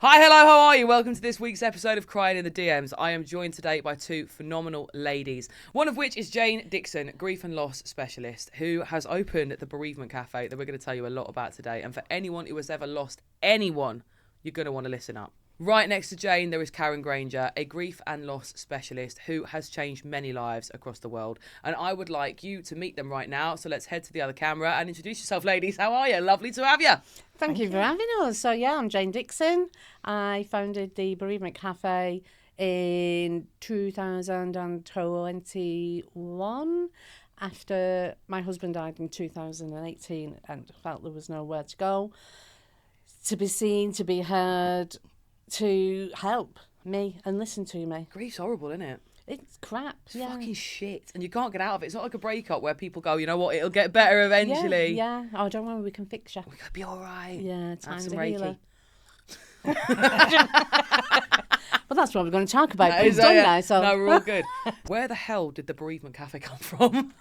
Hi, hello, how are you? Welcome to this week's episode of Crying in the DMs. I am joined today by two phenomenal ladies, one of which is Jane Dixon, grief and loss specialist, who has opened the Bereavement Cafe that we're going to tell you a lot about today. And for anyone who has ever lost anyone, you're going to want to listen up. Right next to Jane, there is Karen Granger, a grief and loss specialist who has changed many lives across the world. And I would like you to meet them right now. So let's head to the other camera and introduce yourself, ladies. How are you? Lovely to have you. Thank you for having us. So, I'm Jane Dixon. I founded the Bereavement Cafe in 2021 after my husband died in 2018 and felt there was nowhere to go, to be seen, to be heard, to help me and listen to me. Grief's horrible, isn't it? It's crap. It's fucking shit. And you can't get out of it. It's not like a breakup where people go, you know what, it'll get better eventually. Yeah. Oh, don't worry, we can fix you. We're going to be all right. Yeah, time some to Reiki. healer. Well, that's what we're going to talk about. That It's is, done yeah. now, so. No, we're all good. Where the hell did the Bereavement Cafe come from?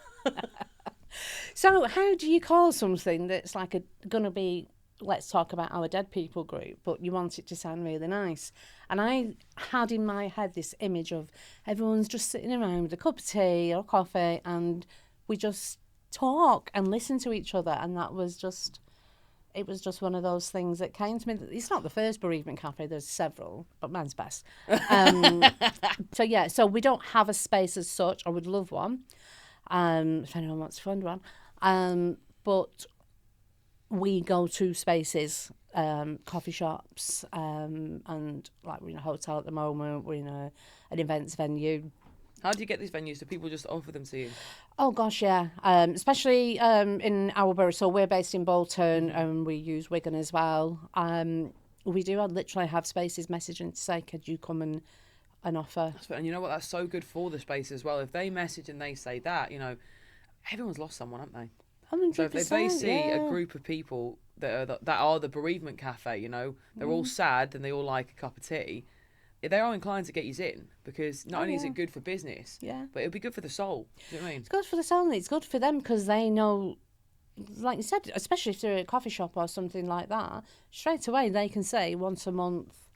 So how do you call something that's like going to be, let's talk about our dead people group, but you want it to sound really nice? And I had in my head this image of everyone's just sitting around with a cup of tea or coffee and we just talk and listen to each other. And that was just, it was just one of those things that came to me. It's not the first Bereavement Cafe, there's several, but mine's best. So we don't have a space as such. I would love one, if anyone wants to fund one. But we go to spaces, coffee shops, and like we're in a hotel at the moment, we're in an events venue. How do you get these venues? Do people just offer them to you? Oh gosh, yeah. Especially in our borough. So we're based in Bolton and we use Wigan as well. We do literally have spaces messaging to say, could you come and offer? And you know what? That's so good for the space as well. If they message and they say that, you know, everyone's lost someone, haven't they? 100%, So if they see yeah. a group of people that are the Bereavement Cafe, you know, they're all sad and they all like a cup of tea, they are inclined to get you in because not only is it good for business, but it'll be good for the soul. Do you know what I mean? It's good for the soul and it's good for them because they know, like you said, especially if they're at a coffee shop or something like that, straight away they can say once a month,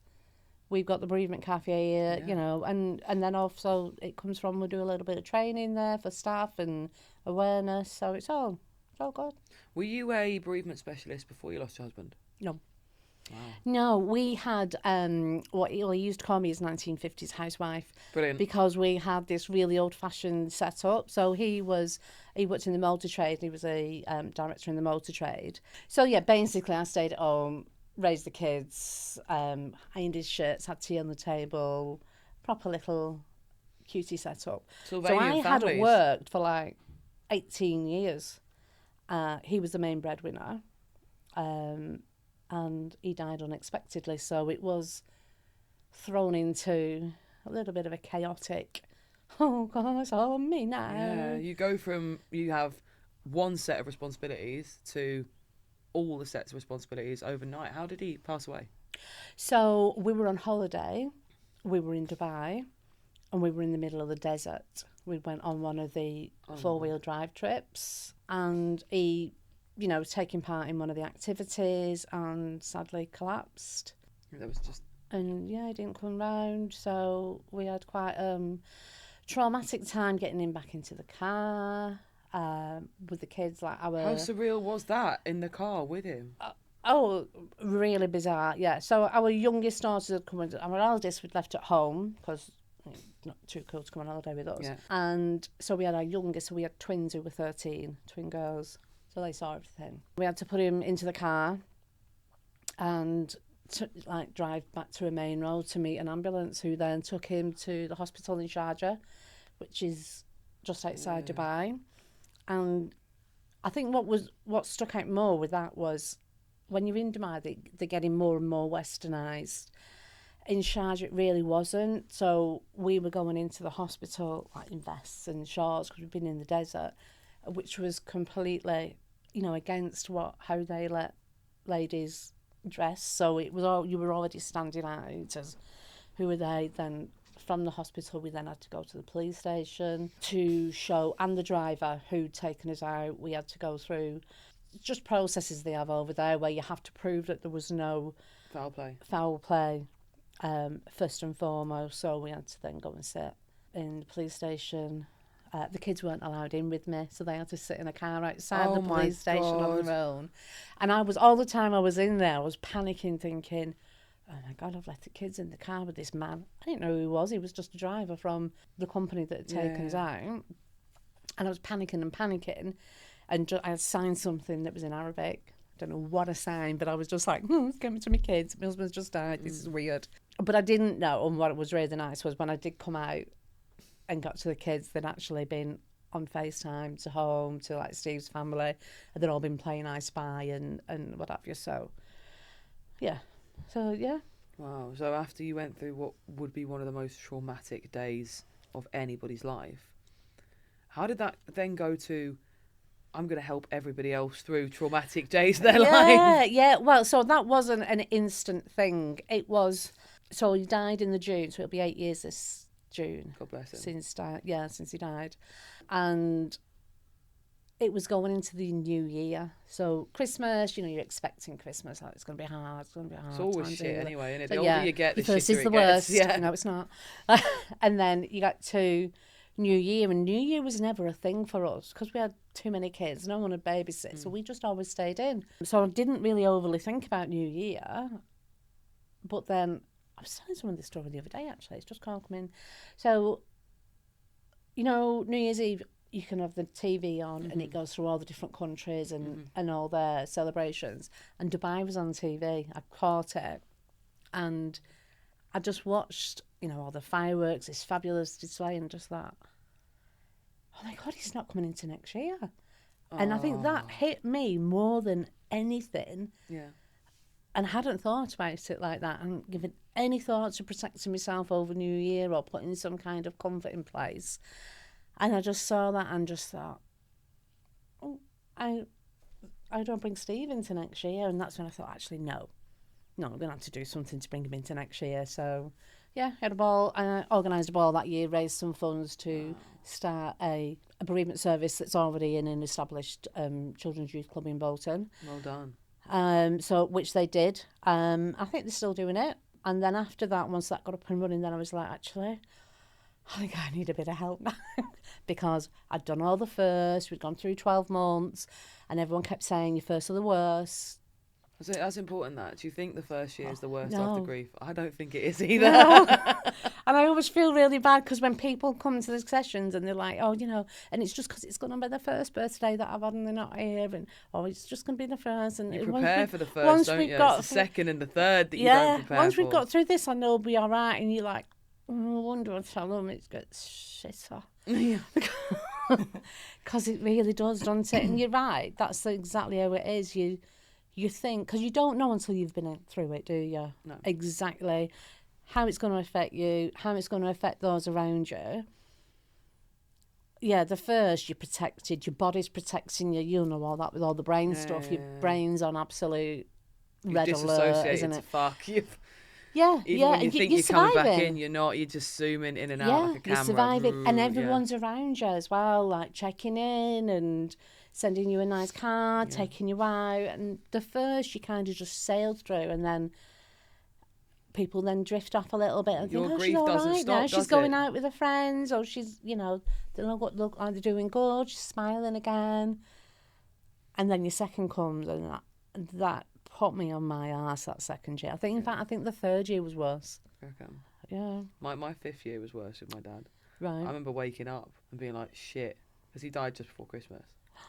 we've got the Bereavement Cafe here, you know, and then also it comes from, we do a little bit of training there for staff and awareness, so it's all good. Were you a bereavement specialist before you lost your husband? No. Wow. No, we had what he used to call me his 1950s housewife. Brilliant. Because we had this really old-fashioned setup. So he worked in the motor trade. He was a director in the motor trade. So yeah, basically I stayed at home, raised the kids, ironed his shirts, had tea on the table, proper little cutie setup. So I hadn't worked for like 18 years. He was the main breadwinner, and he died unexpectedly. So it was thrown into a little bit of a chaotic, oh God, it's on me now. Yeah, you go from, you have one set of responsibilities to all the sets of responsibilities overnight. How did he pass away? So we were on holiday, we were in Dubai, and we were in the middle of the desert. We went on one of the four-wheel drive trips and he, you know, was taking part in one of the activities and sadly collapsed. That was just... And yeah, he didn't come round, so we had quite traumatic time getting him back into the car with the kids. Like How surreal was that in the car with him? Oh, really bizarre, yeah. So our youngest daughter had come in, our eldest we'd left at home because not too cool to come on holiday with us. Yeah. And so we had our youngest, so we had twins who were 13, twin girls. So they saw everything. We had to put him into the car and drive back to a main road to meet an ambulance who then took him to the hospital in Sharjah, which is just outside Dubai. And I think what stuck out more with that was when you're in Dubai, they're getting more and more westernised. In Sharjah, it really wasn't. So we were going into the hospital like in vests and shorts because we'd been in the desert, which was completely, you know, against how they let ladies dress. So it was all, you were already standing out as who were they. Then from the hospital, we then had to go to the police station to show, and the driver who'd taken us out, we had to go through just processes they have over there where you have to prove that there was no Foul play. Foul play, first and foremost. So we had to then go and sit in the police station. The kids weren't allowed in with me, so they had to sit in a car outside the police station on their own. And I was, all the time I was in there, I was panicking, thinking, oh my God, I've left the kids in the car with this man. I didn't know who he was. He was just a driver from the company that had taken us out. And I was panicking. And I had signed something that was in Arabic. I don't know what I signed, but I was just like, get me to my kids. My husband's just died. This is weird. But I didn't know, and what was really nice was when I did come out and got to the kids, they'd actually been on FaceTime to home, to like Steve's family, and they'd all been playing I Spy and what have you. So, yeah. Wow. So after you went through what would be one of the most traumatic days of anybody's life, how did that then go to, I'm going to help everybody else through traumatic days of their life? Yeah. Well, so that wasn't an instant thing. It was, so he died in the June, so it'll be 8 years this June. God bless him. Since he died. And it was going into the new year. So Christmas, you're expecting Christmas. Like, it's going to be hard. It's always shit anyway, isn't it? So, The older you get, the first shitter is the it gets. worst. Yeah. No, it's not. And then you got to New Year, and New Year was never a thing for us because we had too many kids. No one had babysit, so we just always stayed in. So I didn't really overly think about New Year. But then I was telling someone this story the other day, actually. It's just can't come in. So, New Year's Eve, you can have the TV on and it goes through all the different countries and all their celebrations. And Dubai was on TV. I caught it. And I just watched, all the fireworks, this fabulous display, and just that, oh my God, he's not coming into next year. And I think that hit me more than anything. Yeah. And I hadn't thought about it like that and given any thought to protecting myself over New Year or putting some kind of comfort in place. And I just saw that and just thought, oh, I don't bring Steve into next year. And that's when I thought, actually, no, I'm going to have to do something to bring him into next year. So, yeah, I had a ball. I organised a ball that year, raised some funds to start a bereavement service that's already in an established children's youth club in Bolton. Well done. So which they did. I think they're still doing it. And then after that, once that got up and running, then I was like, actually, I think I need a bit of help now because I'd done all the first. We'd gone through 12 months, and everyone kept saying your first are the worst. That's important. That do you think the first year is the worst No. after grief? I don't think it is either. No. And I always feel really bad because when people come to the sessions and they're like, oh, and it's just because it's going to be the first birthday that I've had and they're not here, and it's just going to be the first. And you prepare for the first, don't you? It's the second and the third that you don't prepare once for. we've got through this, I know we'll be all right. And you're like, I wonder what tell them it gets shitter. Yeah. Because it really does, doesn't it? And you're right. That's exactly how it is. You think, because you don't know until you've been through it, do you? No. Exactly. How it's going to affect you, how it's going to affect those around you. Yeah, the first, you're protected, your body's protecting you, know all that with all the brain stuff. Your brain's on absolute red alert, isn't it? Fuck. Even when you think you're coming back in, you're not. You're just zooming in and out like a camera. You're surviving. And everyone's around you as well, like checking in and sending you a nice card, taking you out. And the first, you kind of just sailed through, and then people then drift off a little bit and Your think, grief she's all doesn't right stop, now. She's does going it? out with her friends, or she's, they look like they're doing good, she's smiling again. And then your second comes, and that put me on my arse that second year. In fact, I think the third year was worse. Okay. Yeah. My fifth year was worse with my dad. Right. I remember waking up and being like, shit, because he died just before Christmas.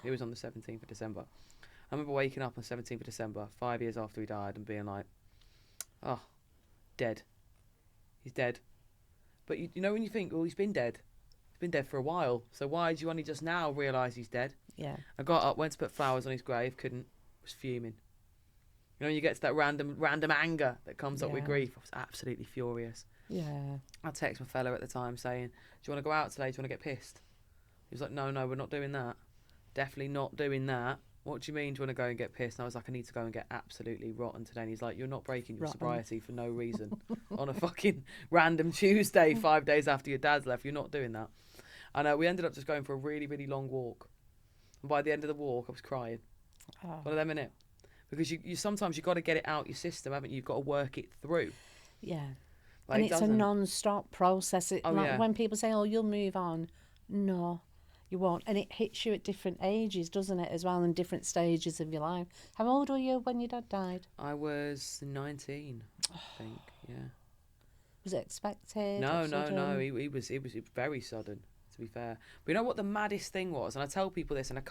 It was on the 17th of December. I remember waking up on 17th of December, 5 years after he died, and being like, oh, dead. He's dead. But you know when you think, well, he's been dead. He's been dead for a while. So why did you only just now realise he's dead? Yeah. I got up, went to put flowers on his grave, couldn't, was fuming. You get to that random anger that comes up with grief. I was absolutely furious. Yeah. I texted my fella at the time saying, do you want to go out today? Do you want to get pissed? He was like, no, we're not doing that. Definitely not doing that. What do you mean, do you want to go and get pissed? And I was like, I need to go and get absolutely rotten today. And he's like, you're not breaking your sobriety for no reason on a fucking random Tuesday 5 days after your dad's left. You're not doing that. And we ended up just going for a really, really long walk. And by the end of the walk, I was crying. One of them, innit? because you sometimes you've got to get it out your system, haven't you? You've got to work it through. Yeah. Like, And it it's a doesn't- non-stop process. Oh, Like yeah. when people say, "Oh, you'll move on," no, you won't. And it hits you at different ages, doesn't it, as well, in different stages of your life. How old were you when your dad died? I was 19, I think. Yeah. Was it expected? No, or no, no. sudden? It was very sudden, to be fair. But you know what the maddest thing was, and I tell people this, and I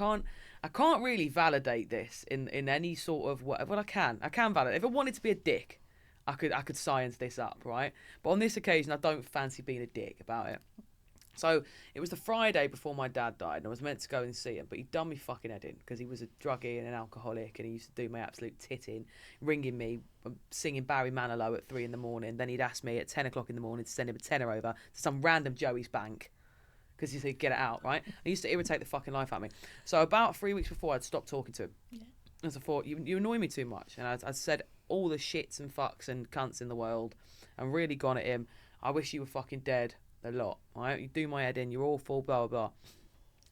can't really validate this in any sort of what. Well, I can validate. If I wanted to be a dick, I could science this up, right? But on this occasion, I don't fancy being a dick about it. So it was the Friday before my dad died, and I was meant to go and see him, but he'd done me fucking head in because he was a druggie and an alcoholic, and he used to do my absolute titting, ringing me, singing Barry Manilow at 3 a.m. Then he'd ask me at 10 o'clock in the morning to send him a tenner over to some random Joey's bank because he said, get it out, right? He used to irritate the fucking life out of me. So about 3 weeks before, I'd stopped talking to him. Yeah. As I thought, you annoy me too much. And I said all the shits and fucks and cunts in the world and really gone at him. I wish you were fucking dead. A lot, right? You do my head in, you're awful, blah, blah, blah.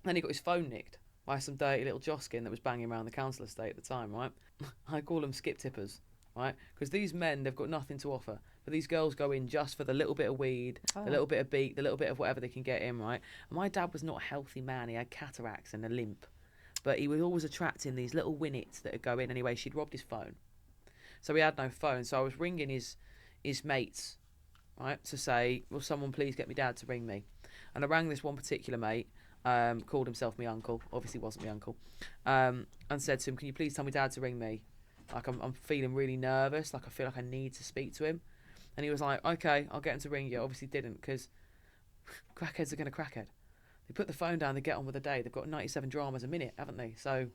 Then he got his phone nicked by some dirty little joskin that was banging around the council estate at the time, right? I call them skip tippers, right? Because these men, they've got nothing to offer. But these girls go in just for the little bit of weed, the little bit of beat, the little bit of whatever they can get in, right? And my dad was not a healthy man. He had cataracts and a limp. But he was always attracting these little winnets that would go in. Anyway, she'd robbed his phone. So he had no phone. So I was ringing his mates, right, to say, will someone please get me dad to ring me? And I rang this one particular mate, called himself my uncle, obviously wasn't my uncle, and said to him, can you please tell me dad to ring me? Like, I'm feeling really nervous, like I feel like I need to speak to him. And he was like, okay, I'll get him to ring you. Obviously didn't, because crackheads are going to crackhead. They put the phone down, they get on with the day. They've got 97 dramas a minute, haven't they? So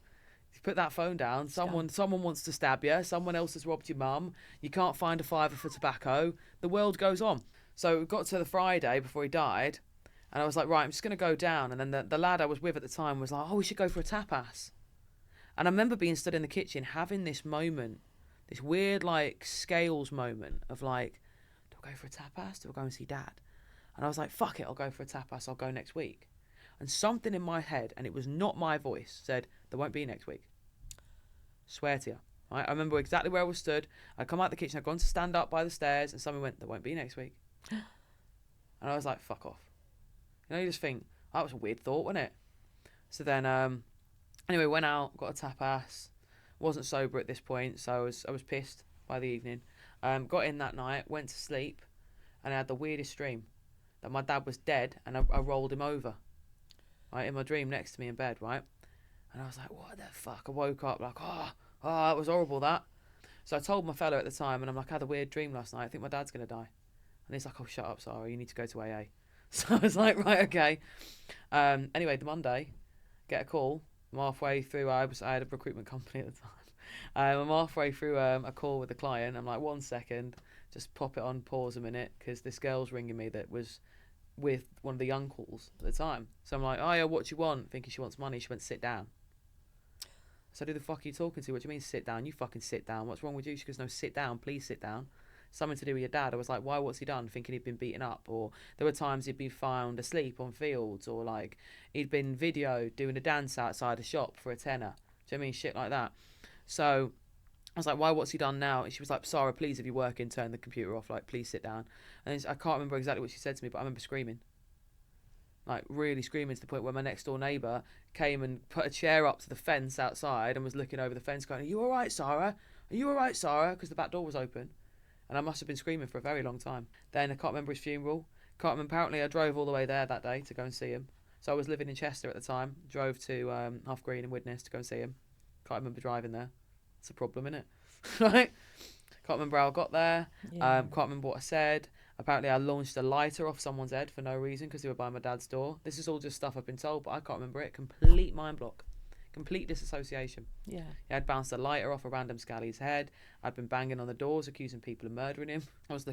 you put that phone down, someone wants to stab you, someone else has robbed your mum, you can't find a fiver for tobacco, the world goes on. So we got to the Friday before he died, and I was like, right, I'm just going to go down. And then the lad I was with at the time was like, oh, we should go for a tapas. And I remember being stood in the kitchen having this moment, this weird, like, scales moment of like, do I go for a tapas? Do I go and see dad? And I was like, fuck it, I'll go for a tapas, I'll go next week. And something in my head, and it was not my voice, said, there won't be next week. Swear to you. Right? I remember exactly where I was stood. I'd come out the kitchen, I'd gone to stand up by the stairs, and someone went, there won't be next week. And I was like, fuck off. You know, you just think, that was a weird thought, wasn't it? So then, anyway, went out, got a tapas. Wasn't sober at this point, so I was pissed by the evening. Got in that night, went to sleep, and I had the weirdest dream that my dad was dead, and I rolled him over, right, in my dream next to me in bed, right? And I was like, what the fuck? I woke up like, oh, that was horrible, that. So I told my fella at the time, and I'm like, I had a weird dream last night. I think my dad's going to die. And he's like, oh, shut up, Sara. You need to go to AA. So I was like, right, okay. Anyway, the Monday, get a call. I'm halfway through. I had a recruitment company at the time. I'm halfway through a call with the client. I'm like, 1 second, just pop it on pause a minute, because this girl's ringing me that was with one of the uncles at the time. So I'm like, oh, yeah, what do you want? Thinking she wants money. She went, sit down. So who the fuck are you talking to? What do you mean sit down? You fucking sit down. What's wrong with you? She goes, no, sit down. Please sit down. Something to do with your dad. I was like, why? What's he done? Thinking he'd been beaten up. Or there were times he'd been found asleep on fields. Or like he'd been videoed doing a dance outside a shop for a tenner. Do you know what I mean? Shit like that. So I was like, why? What's he done now? And she was like, Sara, please, if you're working, turn the computer off. Like, please sit down. And I can't remember exactly what she said to me, but I remember screaming. Like, really screaming to the point where my next door neighbour came and put a chair up to the fence outside and was looking over the fence going, are you all right, Sara? Are you all right, Sara? Because the back door was open. And I must have been screaming for a very long time. Then I can't remember his funeral. Can't remember. Apparently, I drove all the way there that day to go and see him. So I was living in Chester at the time. Drove to Half Green in Widnes to go and see him. Can't remember driving there. It's a problem, innit? Right? Can't remember how I got there. Yeah. Can't remember what I said. Apparently, I launched a lighter off someone's head for no reason because they were by my dad's door. This is all just stuff I've been told, but I can't remember it. Complete mind block. Complete disassociation. Yeah. I'd bounced a lighter off a random scally's head. I'd been banging on the doors, accusing people of murdering him. I was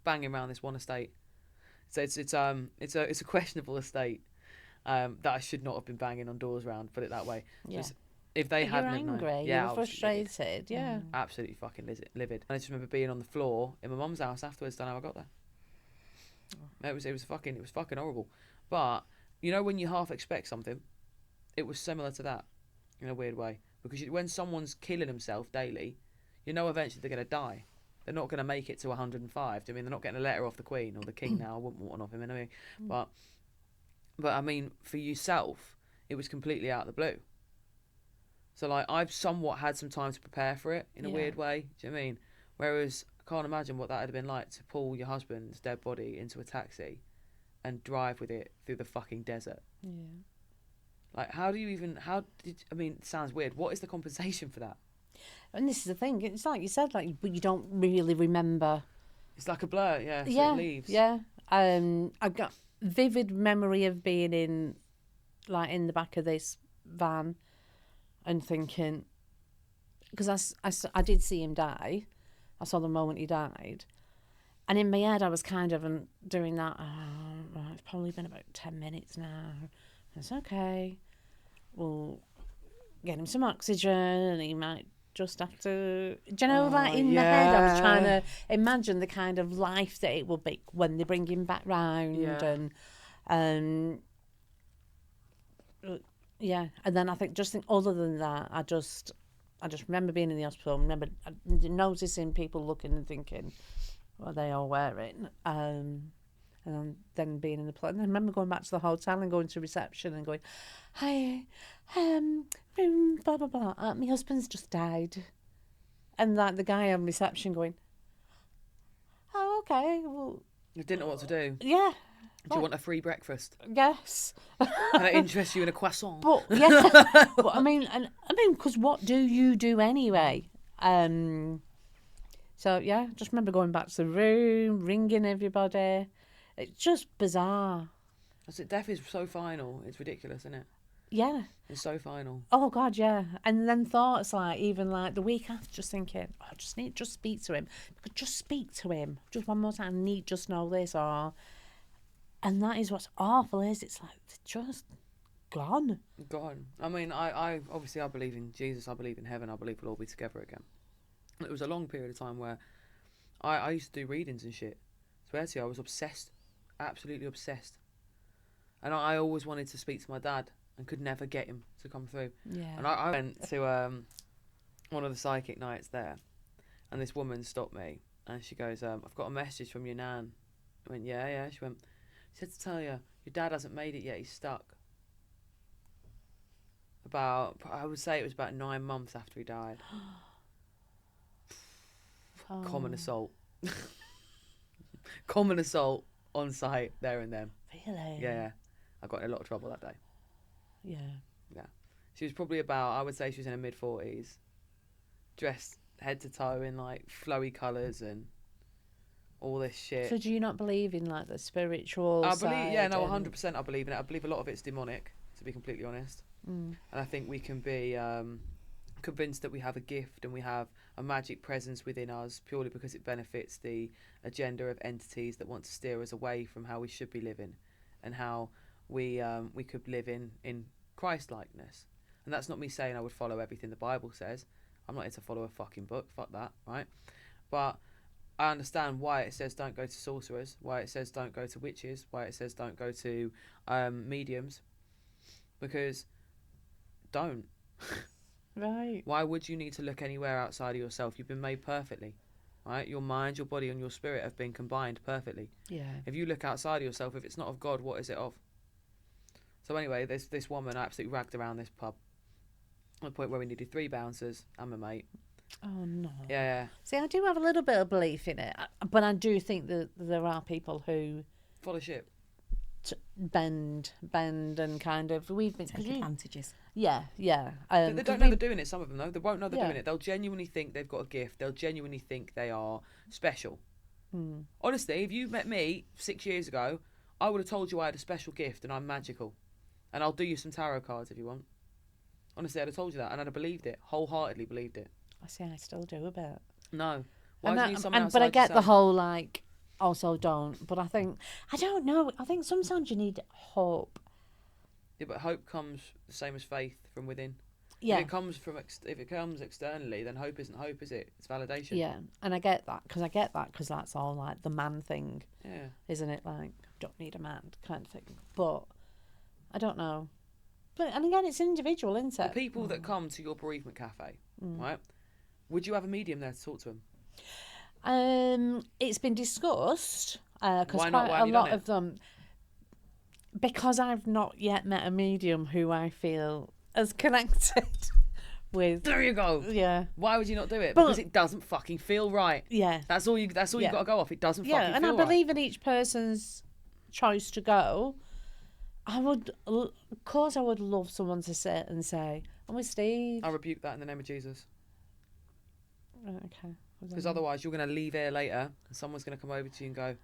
banging around this one estate. So it's a questionable estate that I should not have been banging on doors around. Put it that way. Yeah. If they hadn't You're angry. known, You're frustrated. Yeah. Absolutely fucking livid. And I just remember being on the floor in my mum's house afterwards. Don't know how I got there. It was fucking horrible. But you know when you half expect something, it was similar to that in a weird way. Because when someone's killing themselves daily, you know eventually they're going to die. They're not going to make it to 105. I mean, they're not getting a letter off the Queen or the King now. I wouldn't want one off him anyway. But I mean, for yourself, it was completely out of the blue. So, like, I've somewhat had some time to prepare for it in a weird way. Do you know what I mean? Whereas I can't imagine what that would have been like to pull your husband's dead body into a taxi and drive with it through the fucking desert. Yeah. Like, I mean, it sounds weird. What is the compensation for that? And this is the thing. It's like you said, like, but you don't really remember. It's like a blur, yeah. So Yeah, it leaves. yeah. I've got vivid memory of being in the back of this van and thinking, because I did see him die. I saw the moment he died. And in my head, I was kind of doing that. Oh, right, it's probably been about 10 minutes now. It's okay. We'll get him some oxygen and he might just have to... Do you know, like, in the head, I was trying to imagine the kind of life that it will be when they bring him back round. Yeah. And yeah. And then I think, other than that, I just remember being in the hospital. I remember noticing people looking and thinking, what are they all wearing? And then being in the plane. I remember going back to the hotel and going to reception and going, hi, blah, blah, blah. My husband's just died. And like the guy on reception going, oh, okay, well... You didn't know what to do. Yeah. Do you want a free breakfast? Yes. Can I interest you in a croissant? But, yeah. But, I mean, because what do you do anyway? So, yeah, just remember going back to the room, ringing everybody. It's just bizarre. Death is so final. It's ridiculous, isn't it? Yeah. It's so final. Oh, God, yeah. And then thoughts like, even like the week after, just thinking, oh, I just need to just speak to him. Just speak to him. Just one more time. I need just know this. And that is what's awful is it's like, they're just gone. Gone. I mean, I obviously I believe in Jesus. I believe in heaven. I believe we'll all be together again. It was a long period of time where I used to do readings and shit. Swear to you, I was obsessed. Absolutely obsessed. And I always wanted to speak to my dad and could never get him to come through. Yeah. And I went to one of the psychic nights there, and this woman stopped me and she goes, I've got a message from your nan. I went, yeah. She said to tell you, your dad hasn't made it yet, he's stuck. I would say it was about 9 months after he died. Oh. Common assault. Common assault on site there and then. Really? Yeah. I got in a lot of trouble that day. Yeah. Yeah. She was probably I would say she was in her mid-40s. Dressed head to toe in like flowy colours and all this shit. So do you not believe in like the spiritual I side? believe, yeah, no, 100% I believe in it. I believe a lot of it's demonic, to be completely honest. Mm. And I think we can be convinced that we have a gift and we have a magic presence within us purely because it benefits the agenda of entities that want to steer us away from how we should be living and how we could live in Christ-likeness. And that's not me saying I would follow everything the Bible says. I'm not here to follow a fucking book. Fuck that, right? But I understand why it says don't go to sorcerers, why it says don't go to witches, why it says don't go to mediums. Because don't. Right. Why would you need to look anywhere outside of yourself? You've been made perfectly, right? Your mind, your body, and your spirit have been combined perfectly. Yeah. If you look outside of yourself, if it's not of God, what is it of? So anyway, this woman absolutely ragged around this pub. At the point where we needed 3 bouncers and my mate. Oh no. Yeah. See, I do have a little bit of belief in it, but I do think that there are people who Full of shit. bend and kind of we've been Take advantages. Yeah. They don't know they're doing it. Some of them though, they won't know they're Yeah. doing it. They'll genuinely think they've got a gift. They'll genuinely think they are special. Hmm. Honestly, if you met me 6 years ago, I would have told you I had a special gift and I'm magical, and I'll do you some tarot cards if you want. Honestly, I'd have told you that, and I'd have believed it, wholeheartedly believed it. I see. I still do a bit. No, why do you need someone outside but I get yourself? the whole like also don't. But I think I don't know. I think sometimes you need hope. Yeah, but hope comes the same as faith from within. Yeah. If it comes externally, then hope isn't hope, is it? It's validation. Yeah, and I get that because that's all like the man thing, Yeah. isn't it? Like don't need a man kind of thing. But I don't know. But and again, it's individual, isn't The it? people that come to your bereavement cafe, right? Would you have a medium there to talk to them? It's been discussed because Why not? quite Why a have you done lot it? of them. Because I've not yet met a medium who I feel as connected with. There you go. Yeah. Why would you not do it? But- Because it doesn't fucking feel right. Yeah. That's all you got to go off. It doesn't fucking Yeah, and feel I right. believe in each person's choice to go. Of course, I would love someone to sit and say, "I'm with Steve." I rebuke that in the name of Jesus. Okay. Because otherwise you're going to leave here later and someone's going to come over to you and go,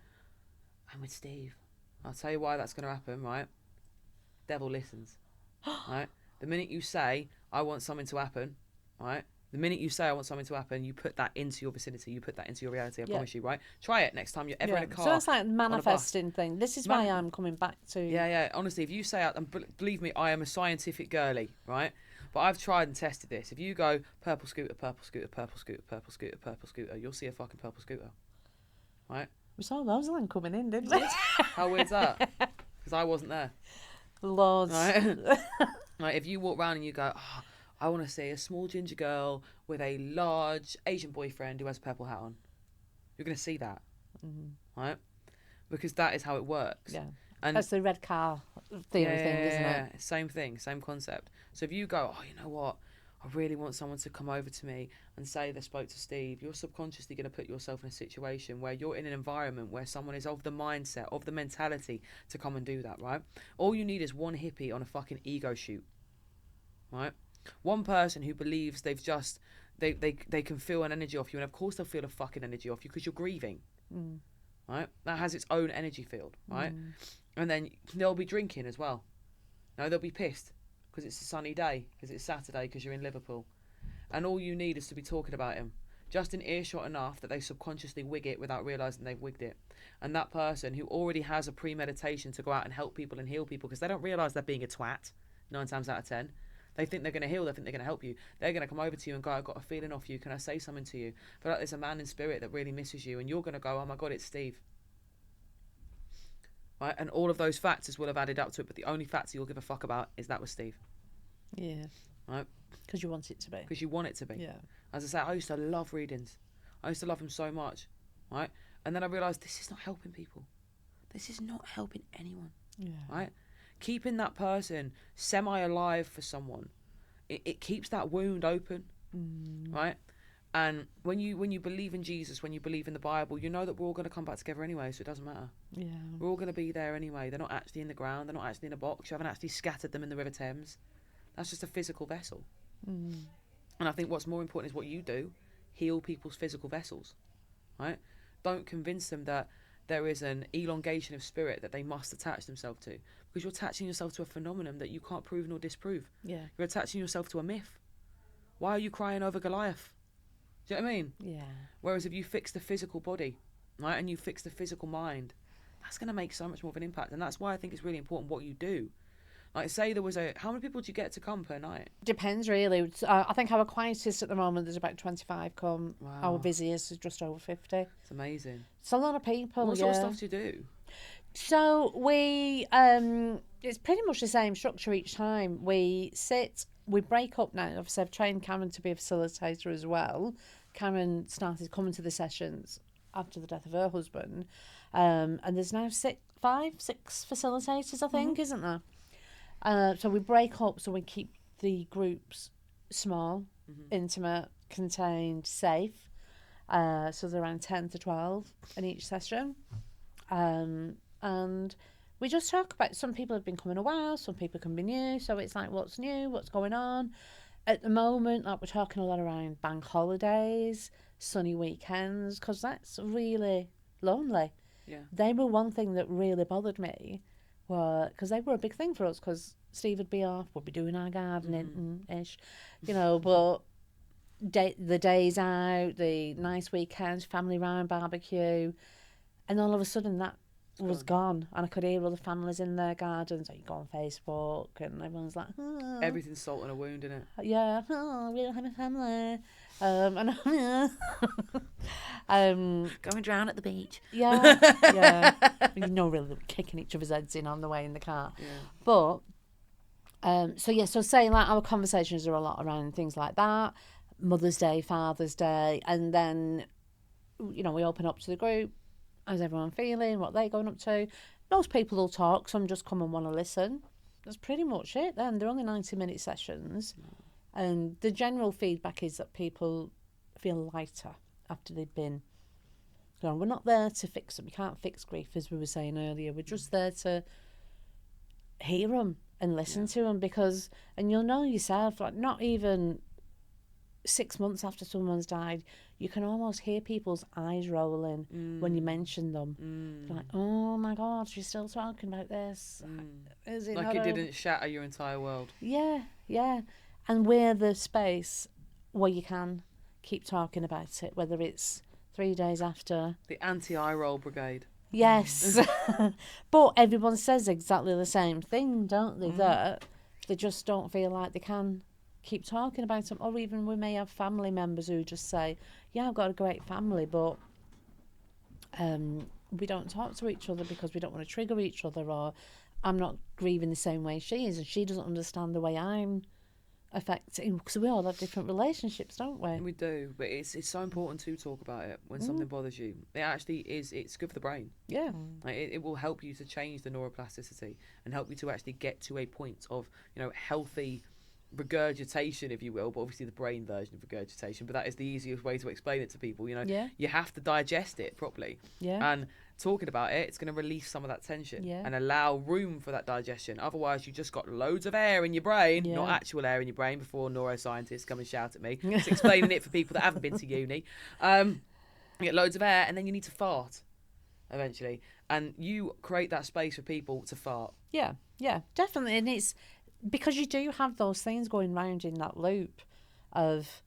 "I'm with Steve." I'll tell you why that's going to happen, right? Devil listens, right? The minute you say, "I want something to happen," right? The minute you say, "I want something to happen," you put that into your vicinity. You put that into your reality. I promise you, right? Try it next time you're ever in a car. So that's like on a bus. manifesting thing. This is why I'm coming back to. Yeah. Honestly, if you say, and believe me, I am a scientific girly, right? But I've tried and tested this. If you go purple scooter, purple scooter, purple scooter, purple scooter, purple scooter, you'll see a fucking purple scooter, right? We saw those then coming in, didn't we? How weird's that? Because I wasn't there. Loads. Right? Like if you walk around and you go, "Oh, I want to see a small ginger girl with a large Asian boyfriend who has a purple hat on," you're going to see that, right? Because that is how it works. Yeah. And That's the red car theory thing, isn't it? Same thing, same concept. So if you go, "Oh, you know what? I really want someone to come over to me and say they spoke to Steve," you're subconsciously going to put yourself in a situation where you're in an environment where someone is of the mindset, of the mentality to come and do that, right? All you need is one hippie on a fucking ego shoot, right? One person who believes they've just, they can feel an energy off you, and of course they'll feel a fucking energy off you because you're grieving, right? That has its own energy field, right? And then they'll be drinking as well. No, they'll be pissed because it's a sunny day, because it's Saturday, because you're in Liverpool. And all you need is to be talking about him. Just in earshot enough that they subconsciously wig it without realising they've wigged it. And that person who already has a premeditation to go out and help people and heal people, because they don't realise they're being a twat 9 times out of 10. They think they're going to heal, they think they're going to help you. They're going to come over to you and go, "I've got a feeling off you, can I say something to you? I feel like there's a man in spirit that really misses you." And you're going to go, "Oh my God, it's Steve." Right? And all of those factors will have added up to it, but the only factor you'll give a fuck about is that was Steve. Yeah. Right? Because you want it to be. Because you want it to be. Yeah. As I say, I used to love readings. I used to love them so much. Right? And then I realised this is not helping people. This is not helping anyone. Yeah. Right? Keeping that person semi-alive for someone, it keeps that wound open. Right? And when you believe in Jesus, when you believe in the Bible, you know that we're all going to come back together anyway, so it doesn't matter. Yeah. We're all going to be there anyway. They're not actually in the ground. They're not actually in a box. You haven't actually scattered them in the River Thames. That's just a physical vessel. And I think what's more important is what you do. Heal people's physical vessels. Right? Don't convince them that there is an elongation of spirit that they must attach themselves to. Because you're attaching yourself to a phenomenon that you can't prove nor disprove. Yeah. You're attaching yourself to a myth. Why are you crying over Goliath? Do you know what I mean? Yeah. Whereas if you fix the physical body, right, and you fix the physical mind, that's going to make so much more of an impact. And that's why I think it's really important what you do. Like, say there was how many people do you get to come per night? Depends, really. I think our quietest at the moment, there's about 25 come. Wow. Our busiest is just over 50. It's amazing. It's a lot of people, What sort of stuff do you do? So we, it's pretty much the same structure each time. We break up now. Obviously, I've trained Karen to be a facilitator as well. Karen started coming to the sessions after the death of her husband. And there's now 6 facilitators, I think, isn't there? So we break up, so we keep the groups small, intimate, contained, safe. So they're around 10 to 12 in each session. And we just talk about, some people have been coming a while, some people can be new, so it's like, what's new, what's going on. At the moment, like, we're talking a lot around bank holidays, sunny weekends, because that's really lonely. Yeah. They were one thing that really bothered me, because they were a big thing for us, because Steve would be off, we'd be doing our gardening-ish, you know, but the days out, the nice weekends, family round barbecue, and all of a sudden that was gone, and I could hear all the families in their gardens. Like, you go on Facebook, and everyone's like, "Oh." Everything's salt in a wound, isn't it? Yeah, "Oh, we don't have a family." Go and drown at the beach. Yeah, yeah. You know, really, kicking each other's heads in on the way in the car. Yeah. But So say like our conversations are a lot around things like that, Mother's Day, Father's Day, and then, we open up to the group. How's everyone feeling? What they going up to? Most people will talk. Some just come and want to listen. That's pretty much it then. They're only 90-minute sessions. And the general feedback is that people feel lighter after they've been. We're not there to fix them. We can't fix grief, as we were saying earlier. We're just there to hear them and listen to them, because, and you'll know yourself, like not even 6 months after someone's died, you can almost hear people's eyes rolling when you mention them. Like, oh my God, she's still talking about this. Is it like it didn't shatter your entire world? Yeah. And we're the space where you can keep talking about it, whether it's 3 days after. The anti-eye roll brigade. Yes. But everyone says exactly the same thing, don't they? That they just don't feel like they can keep talking about them. Or even we may have family members who just say, yeah, I've got a great family, but we don't talk to each other because we don't want to trigger each other, or I'm not grieving the same way she is, and she doesn't understand the way I'm affecting, because we all have different relationships, don't we? We do, but it's so important to talk about it when something bothers you. It actually is. It's good for the brain. Yeah. Like it will help you to change the neuroplasticity and help you to actually get to a point of healthy regurgitation, if you will, but obviously the brain version of regurgitation. But that is the easiest way to explain it to people. You have to digest it properly. Yeah. And talking about it, it's going to release some of that tension and Yeah. allow room for that digestion. Otherwise, you just got loads of air in your brain, not actual air in your brain, before neuroscientists come and shout at me. It's explaining it for people that haven't been to uni. You get loads of air, and then you need to fart eventually. And you create that space for people to fart. Yeah, definitely. And it's because you do have those things going round in that loop of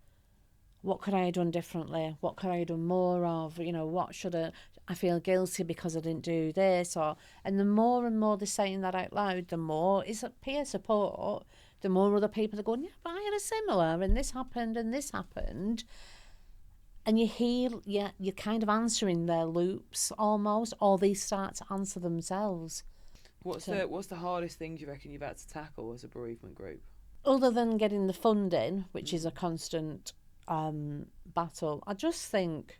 what could I have done differently? What could I have done more of? What should I feel guilty because I didn't do this? And the more and more they're saying that out loud, the more it's a peer support, the more other people are going, yeah, but I had a similar, and this happened, and this happened. And you hear, you're kind of answering their loops almost, or they start to answer themselves. What's the hardest things you reckon you've had to tackle as a bereavement group? Other than getting the funding, which is a constant battle, I just think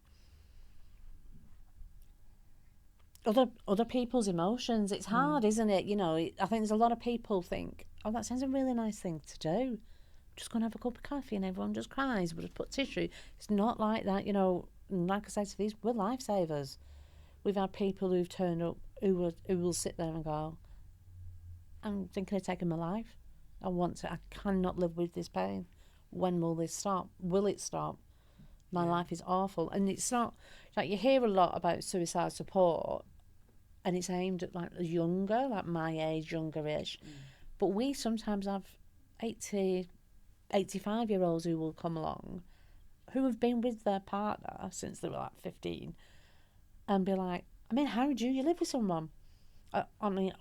other people's emotions. It's hard, isn't it? I think there's a lot of people think, oh, that sounds a really nice thing to do. Just going to have a cup of coffee and everyone just cries. We'll just put tissue. It's not like that, Like I said to these, we're lifesavers. We've had people who've turned up who will sit there and go, I'm thinking of taking my life. I cannot live with this pain. When will this stop? Will it stop? My life is awful. And it's not, like, you hear a lot about suicide support, and it's aimed at like younger, like my age, younger-ish. But we sometimes have 85-year-olds who will come along who have been with their partner since they were like 15 and be like, how do you live with someone?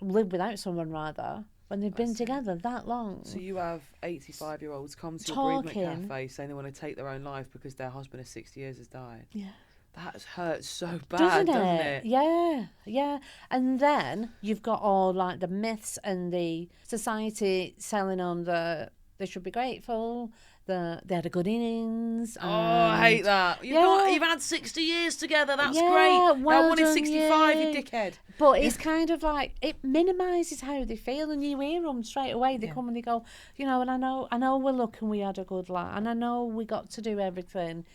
Live without someone, rather, when they've been together that long. So you have 85-year-olds come to Talking. a bereavement cafe saying they want to take their own life because their husband of 60 years has died. Yeah. That hurts so bad, doesn't it? Yeah. And then you've got all like the myths and the society selling them that they should be grateful, they had a good innings. Oh, I hate that. You've had 60 years together. That's great. Well, I wanted done, 65, you dickhead. But it's kind of like, it minimises how they feel, and you hear them straight away. They come and they go, and I know we're lucky we had a good life, and I know we got to do everything.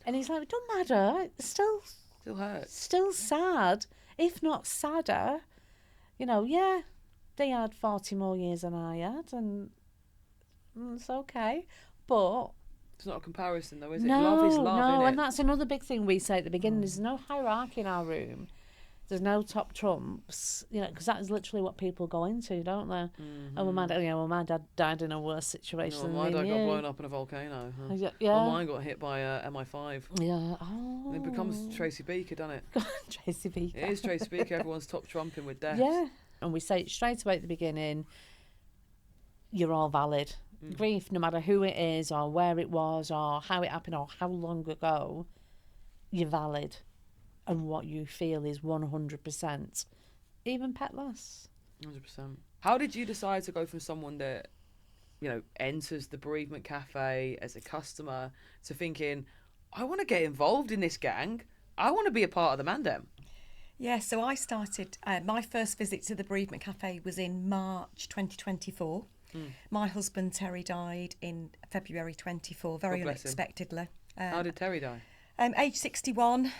And it's like, it don't matter. It's still hurts. Still sad, if not sadder. They had 40 more years than I had, and it's okay. But it's not a comparison, though, is it? No, love is love, innit? And that's another big thing we say at the beginning. There's no hierarchy in our room. There's no top trumps, because that is literally what people go into, don't they? Mm-hmm. Oh, my dad died in a worse situation. My dad got blown up in a volcano. Huh? Yeah. Well, mine got hit by MI5. Yeah. Oh. It becomes Tracy Beaker, doesn't it? Tracy Beaker. It is Tracy Beaker. Everyone's top trumping with death. Yeah. And we say it straight away at the beginning, you're all valid. Grief, no matter who it is or where it was or how it happened or how long ago, you're valid. And what you feel is 100%. Even pet loss. 100%. How did you decide to go from someone that, enters the Bereavement Cafe as a customer to thinking, I want to get involved in this gang. I want to be a part of the Mandem. Yeah, so I started, my first visit to the Bereavement Cafe was in March 2024. My husband, Terry, died in February 24, very unexpectedly. How did Terry die? Age 61.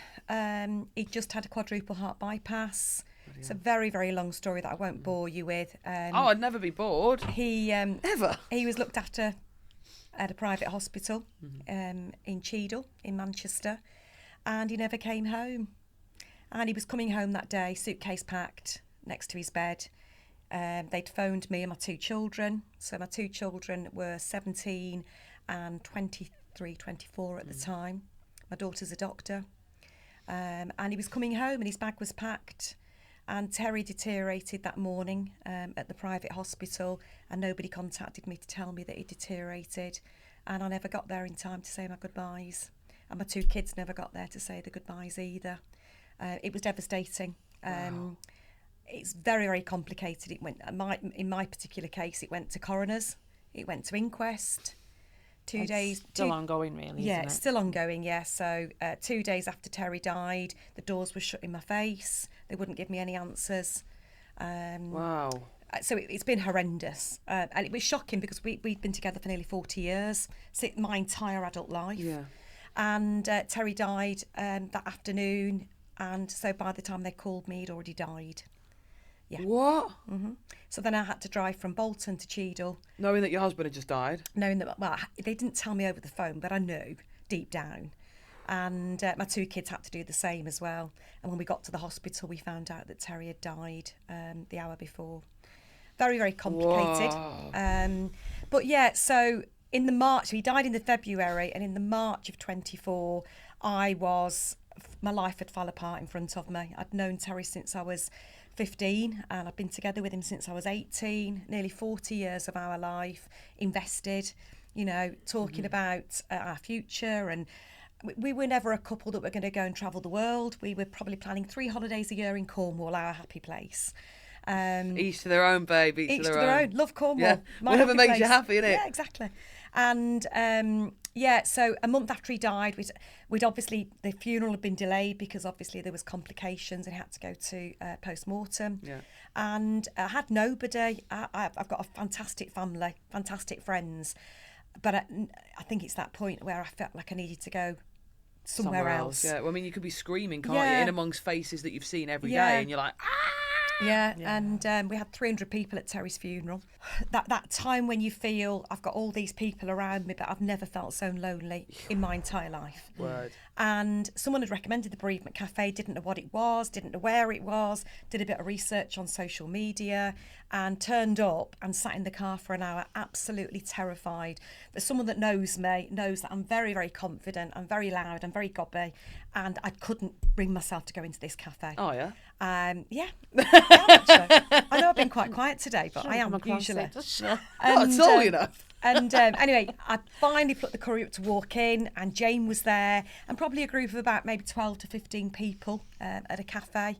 He just had a quadruple heart bypass. It's a very, very long story that I won't bore you with. I'd never be bored. Ever. He was looked after at a private hospital in Cheadle in Manchester, and he never came home. And he was coming home that day, suitcase packed next to his bed. They'd phoned me and my 2 children. So my 2 children were 17 and 23, 24 at the time. My daughter's a doctor. And he was coming home and his bag was packed. And Terry deteriorated that morning at the private hospital, and nobody contacted me to tell me that he deteriorated. And I never got there in time to say my goodbyes. And my 2 kids never got there to say the goodbyes either. It was devastating. Wow. It's very, very complicated. It went in my particular case, it went to coroners, it went to inquest. 2 days. Still ongoing, really. Yeah, isn't it's it? still ongoing. Yeah. So 2 days after Terry died, the doors were shut in my face. They wouldn't give me any answers. Wow. So it's been horrendous, and it was shocking because we'd been together for nearly 40 years, my entire adult life. Yeah. And Terry died that afternoon, and so by the time they called me, he'd already died. Yeah. What? So then I had to drive from Bolton to Cheadle. Knowing that your husband had just died? Knowing that, well, they didn't tell me over the phone, but I knew deep down. And my 2 kids had to do the same as well. And when we got to the hospital, we found out that Terry had died the hour before. Very, very complicated. But yeah, so in the March, he died in the February, and in the March of 24, my life had fallen apart in front of me. I'd known Terry since I was 15, and I've been together with him since I was 18, nearly 40 years of our life, invested, talking about our future. And we were never a couple that were going to go and travel the world. We were probably planning 3 holidays a year in Cornwall, our happy place. Each to their own, babe. Each to their own. Love Cornwall. Yeah. Whatever makes you happy, innit? Yeah, exactly. And so a month after he died, we'd obviously, the funeral had been delayed because obviously there was complications and he had to go to post-mortem. Yeah. And I had nobody. I've got a fantastic family, fantastic friends, but I think it's that point where I felt like I needed to go somewhere else. Yeah, well, I mean, you could be screaming, can't Yeah. you, in amongst faces that you've seen every Yeah. day, and you're like, ah! Yeah, and we had 300 people at Terry's funeral. That time when you feel I've got all these people around me, but I've never felt so lonely in my entire life. Word. And someone had recommended the Bereavement Cafe, didn't know what it was, didn't know where it was, did a bit of research on social media, and turned up and sat in the car for an hour, absolutely terrified. But someone that knows me knows that I'm very, very confident, I'm very loud, I'm very gobby, and I couldn't bring myself to go into this cafe. Oh, yeah? Yeah. Actually. I know I've been quite quiet today, but I am usually. Not at all, And anyway, I finally put the curry up to walk in, and Jane was there, and probably a group of about maybe 12 to 15 people at a cafe.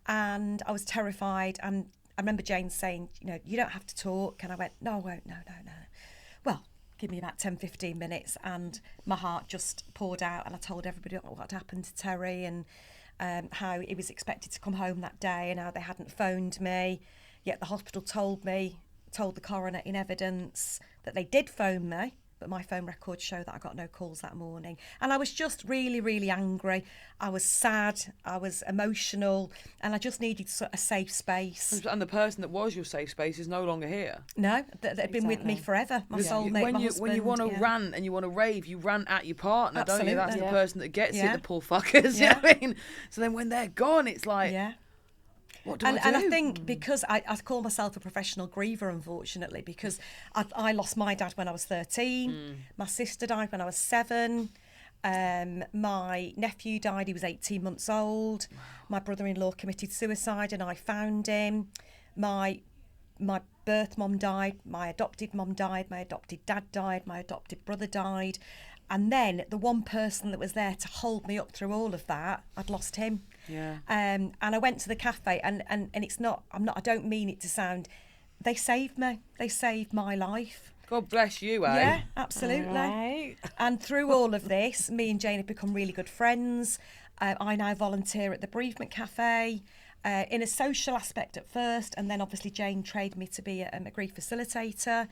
And I was terrified. And I remember Jane saying, you don't have to talk. And I went, no, I won't. No. Well, give me about 10, 15 minutes. And my heart just poured out. And I told everybody what had happened to Terry and how he was expected to come home that day and how they hadn't phoned me. Yet the hospital told the coroner in evidence that they did phone me, but my phone records show that I got no calls that morning. And I was just really, really angry. I was sad, I was emotional, and I just needed a safe space. And the person that was your safe space is no longer here. No, that had been with me forever, my soulmate, my husband. When you want to rant and you want to rave, you rant at your partner, Absolutely. don't you? That's the person that gets it, Yeah. the poor fuckers. Yeah. You know what I mean? So then when they're gone, it's like... Yeah. What do I do? And I think because I call myself a professional griever, unfortunately, because I lost my dad when I was 13, my sister died when I was 7, my nephew died, he was 18 months old, my brother-in-law committed suicide and I found him, my birth mum died, my adopted mum died, my adopted dad died, my adopted brother died, and then the one person that was there to hold me up through all of that, I'd lost him. Yeah. And I went to the cafe, and it's not. I don't mean it to sound they saved me. They saved my life. God bless you, eh? Yeah, absolutely. Right. And through all of this, me and Jane have become really good friends. I now volunteer at the Bereavement Cafe in a social aspect at first, and then obviously Jane trained me to be a grief facilitator.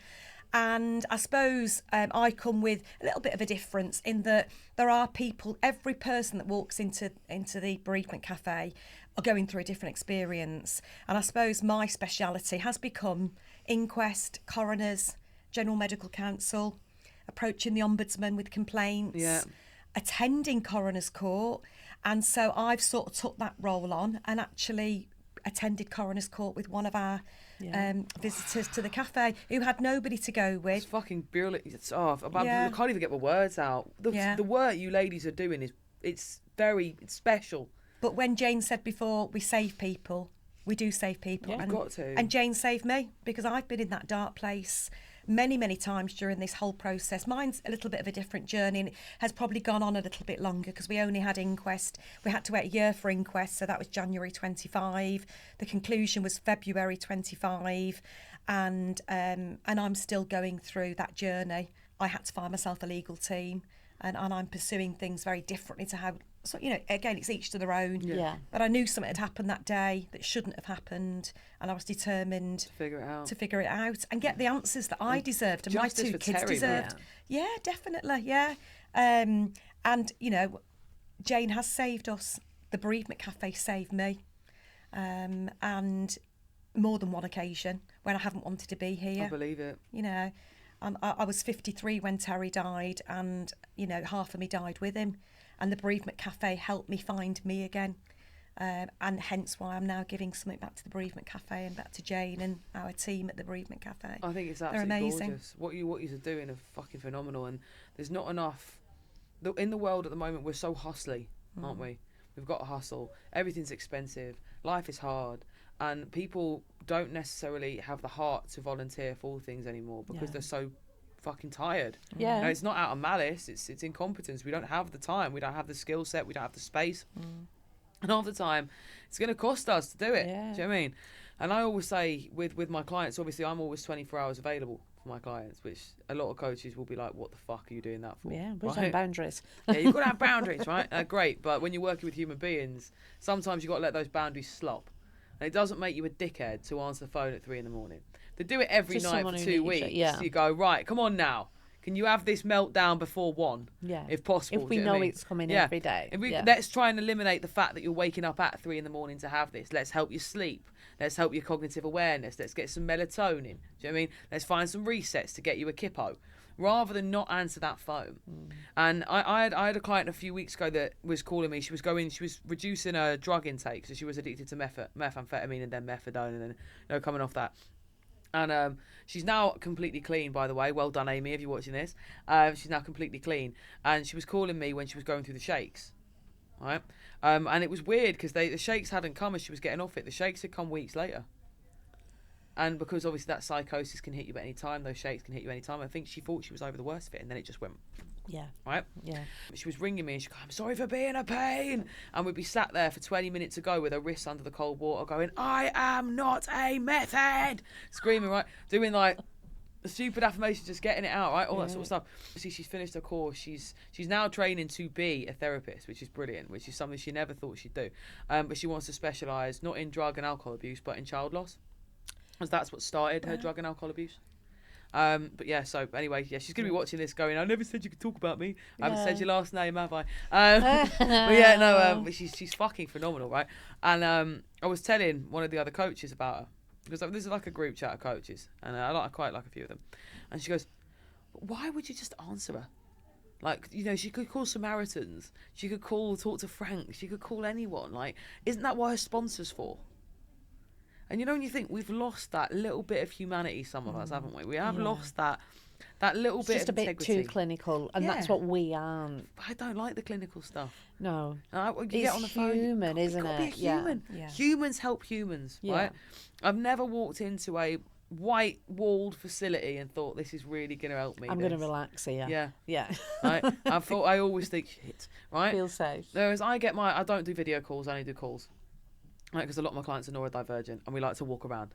And I suppose I come with a little bit of a difference in that there are people, every person that walks into the Bereavement Cafe are going through a different experience. And I suppose my speciality has become inquest, coroners, General Medical Council, approaching the Ombudsman with complaints, attending coroner's court. And so I've sort of took that role on and actually attended coroner's court with one of our visitors to the cafe who had nobody to go with. It's fucking brilliant. It's off. I can't even get my words out. The work you ladies are doing it's special. But when Jane said before, we save people, we do save people. You've got to. And Jane saved me because I've been in that dark place many, many times during this whole process. Mine's a little bit of a different journey and it has probably gone on a little bit longer because we only had inquest. We had to wait a year for inquest, so that was January 25. The conclusion was February 25, and I'm still going through that journey. I had to find myself a legal team, and I'm pursuing things very differently to how. So, you know, again, it's each to their own. Yeah. But I knew something had happened that day that shouldn't have happened, and I was determined To figure it out. and get the answers that I deserved and my Justice two for kids Terry, deserved. Yeah, definitely, yeah. And, you know, Jane has saved us. The Bereavement Cafe saved me. And more than one occasion when I haven't wanted to be here. I believe it. You know, I was 53 when Terry died, and, you know, half of me died with him. And the Bereavement Cafe helped me find me again. And hence why I'm now giving something back to the Bereavement Cafe and back to Jane and our team at the Bereavement Cafe. I think it's They're absolutely amazing. gorgeous. What you are doing are fucking phenomenal, and there's not enough. In the world at the moment, we're so hustly, aren't we? We've got to hustle. Everything's expensive. Life is hard, and people don't necessarily have the heart to volunteer for things anymore because they're so fucking tired. Yeah. You know, it's not out of malice. It's incompetence. We don't have the time. We don't have the skill set. We don't have the space. And half the time, it's going to cost us to do it. Yeah. Do you know what I mean? And I always say with my clients, obviously, I'm always 24 hours available for my clients, which a lot of coaches will be like, what the fuck are you doing that for? Yeah, we've got boundaries. Yeah, you've got to have boundaries, right? Great. But when you're working with human beings, sometimes you've got to let those boundaries slop. And it doesn't make you a dickhead to answer the phone at 3 a.m. They do it every Just night someone for who 2 needs it, weeks. yeah. You go, right, come on now. Can you have this meltdown before 1? Yeah. If possible. If we do you know what I know mean? it's coming every day. Let's try and eliminate the fact that you're waking up at 3 a.m. to have this. Let's help you sleep. Let's help your cognitive awareness. Let's get some melatonin. Do you know what I mean? Let's find some resets to get you a kippo, rather than not answer that phone. And I had a client a few weeks ago that was calling me. She was reducing her drug intake, so she was addicted to methamphetamine and then methadone, and then coming off that. And she's now completely clean, by the way. Well done, Amy, if you're watching this. She's now completely clean. And she was calling me when she was going through the shakes. Right? And it was weird because the shakes hadn't come as she was getting off it. The shakes had come weeks later. And because obviously that psychosis can hit you at any time, those shakes can hit you at any time. I think she thought she was over the worst of it, and then it just went. Yeah. Right? Yeah. She was ringing me and she'd go, I'm sorry for being a pain. And we'd be sat there for 20 minutes ago with her wrists under the cold water going, I am not a meth head. Screaming, right? Doing like the stupid affirmation, just getting it out, right? All that sort of stuff. See, she's finished her course. She's now training to be a therapist, which is brilliant, which is something she never thought she'd do. But she wants to specialise not in drug and alcohol abuse, but in child loss. Because that's what started her drug and alcohol abuse. But yeah, so anyway, yeah, she's going to be watching this going, I never said you could talk about me. I haven't said your last name, have I? But yeah, no, but she's fucking phenomenal, right? And I was telling one of the other coaches about her, because this is like a group chat of coaches, and I quite like a few of them. And she goes, why would you just answer her? Like, you know, she could call Samaritans. She could talk to Frank. She could call anyone. Like, isn't that what her sponsor's for? And you know, when you think we've lost that little bit of humanity, some of us, haven't we? We have lost that little It's bit just of a bit integrity. too clinical, and that's what we aren't. But I don't like the clinical stuff. No. You get on the phone, human, you've isn't got to be a it? human. Yeah. Humans help humans, right? I've never walked into a white walled facility and thought this is really going to help me. I'm going to relax here. Yeah. Yeah. Right? I always think shit, right? Feel safe. Whereas I don't do video calls, I only do calls. Right, because a lot of my clients are neurodivergent and we like to walk around.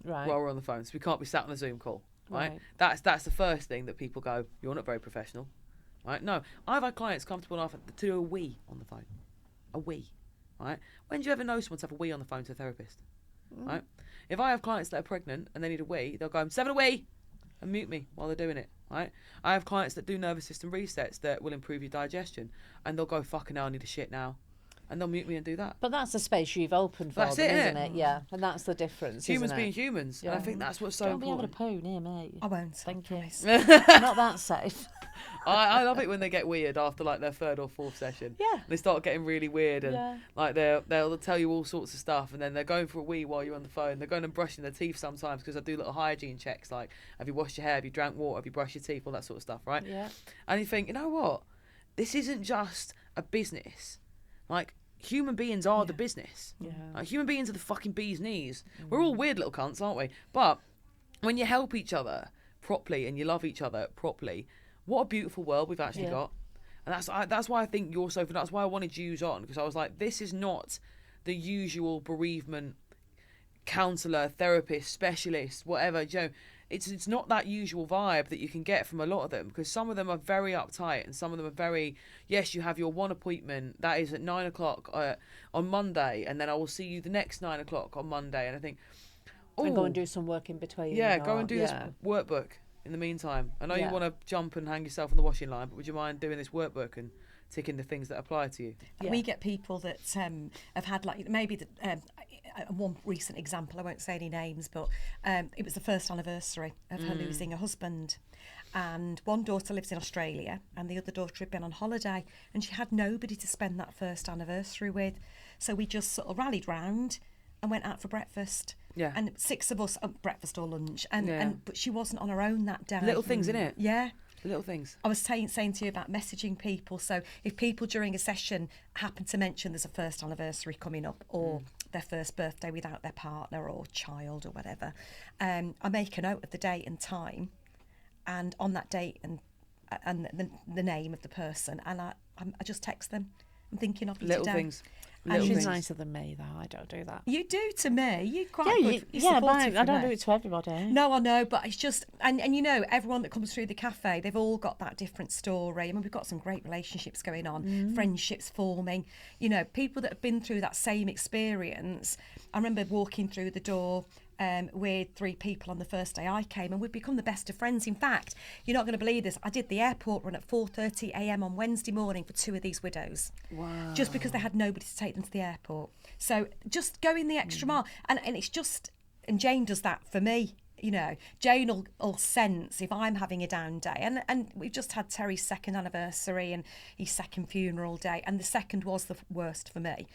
Right. while we're on the phone, so we can't be sat on a Zoom call, right? Right. That's the first thing that people go, you're not very professional, right? No, I've had clients comfortable enough to do a wee on the phone, a wee, right? When do you ever know someone to have a wee on the phone to a therapist, right? If I have clients that are pregnant and they need a wee, they'll go, I'm just having a wee, and mute me while they're doing it, right? I have clients that do nervous system resets that will improve your digestion, and they'll go, fucking hell, I need a shit now. And they'll mute me and do that. But that's the space you've opened for That's them, it, isn't innit? it? Yeah, and that's the difference. Humans isn't being it? humans, and I think that's what's so Don't important. be having a poo near me. I won't. Thank you. promise. Not that safe. I love it when they get weird after like their third or fourth session. Yeah. They start getting really weird and Yeah. like they'll tell you all sorts of stuff, and then they're going for a wee while you're on the phone. They're going and brushing their teeth sometimes because I do little hygiene checks like, have you washed your hair, have you drank water, have you brushed your teeth, all that sort of stuff, right? Yeah. And you think, you know what? This isn't just a business. Like, human beings are the business. Yeah. Like, human beings are the fucking bee's knees. We're all weird little cunts, aren't we? But when you help each other properly and you love each other properly, what a beautiful world we've actually got. And that's why I think you're so. That's why I wanted you on, because I was like, this is not the usual bereavement counsellor, therapist, specialist, whatever. You know, it's not that usual vibe that you can get from a lot of them, because some of them are very uptight and some of them are very, yes, you have your one appointment that is at 9 o'clock on Monday, and then I will see you the next 9 o'clock on Monday, and I think, And go "Ooh, and do some work in between. yeah, go and do this workbook in the meantime. I know you want to jump and hang yourself on the washing line, but would you mind doing this workbook and ticking the things that apply to you?" Yeah. We get people that have had like maybe one recent example. I won't say any names, but it was the first anniversary of her losing her husband, and one daughter lives in Australia and the other daughter had been on holiday, and she had nobody to spend that first anniversary with. So we just sort of rallied round and went out for breakfast. Yeah. And 6 of us, breakfast or lunch, Yeah. and but she wasn't on her own that day. Little things, innit? Yeah. Little things. I was saying to you about messaging people. So if people during a session happen to mention there's a first anniversary coming up, or their first birthday without their partner or child or whatever, I make a note of the date and time, and on that date and the name of the person, and I just text them. I'm thinking of you Little today. things. And Little She's things. nicer than me, though. I don't do that. You do to me. You're quite Yeah, good. You're but supportive I for don't me. do it to everybody. No, I know, but it's just, and you know, everyone that comes through the cafe, they've all got that different story. I mean, we've got some great relationships going on, friendships forming, you know, people that have been through that same experience. I remember walking through the door with 3 people on the first day I came, and we've become the best of friends. In fact, you're not going to believe this, I did the airport run at 4:30 a.m. on Wednesday morning for 2 of these widows. Wow. Just because they had nobody to take them to the airport. So just going the extra mile, and it's just, and Jane does that for me. You know, Jane will sense if I'm having a down day, and we've just had Terry's 2nd anniversary and his 2nd funeral day, and the 2nd was the worst for me.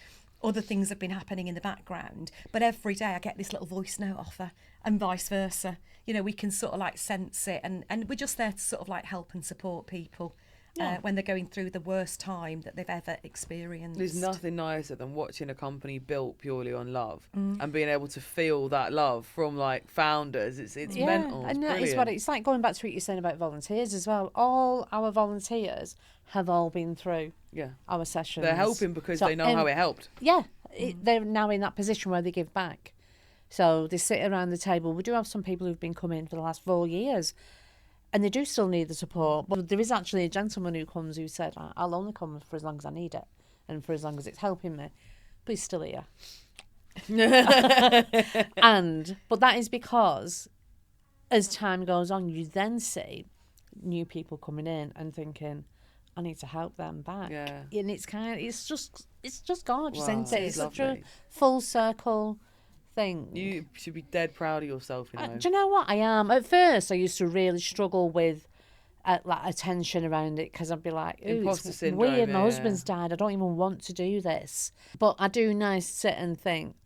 Other things have been happening in the background, but every day I get this little voice note off her, and vice versa. You know, we can sort of like sense it, and we're just there to sort of like help and support people when they're going through the worst time that they've ever experienced. There's nothing nicer than watching a company built purely on love and being able to feel that love from like founders. It's mental. And It's that is what it's like. Going back to what you're saying about volunteers as well. All our volunteers have all been through our sessions. They're helping because they know how it helped. Yeah, they're now in that position where they give back. So they sit around the table. We do have some people who've been coming for the last 4 years, and they do still need the support. But there is actually a gentleman who comes who said, I'll only come for as long as I need it and for as long as it's helping me. But he's still here. But that is because as time goes on, you then see new people coming in and thinking, I need to help them back. Yeah. And it's just gorgeous, Wow, isn't it? it's It's such a lovely. full circle thing. You should be dead proud of yourself, you know. Do you know what I am? At first, I used to really struggle with like attention around it, because I'd be like, ooh, Imposter it's syndrome, weird. My yeah. husband's died. I don't even want to do this. But I do now sit and think,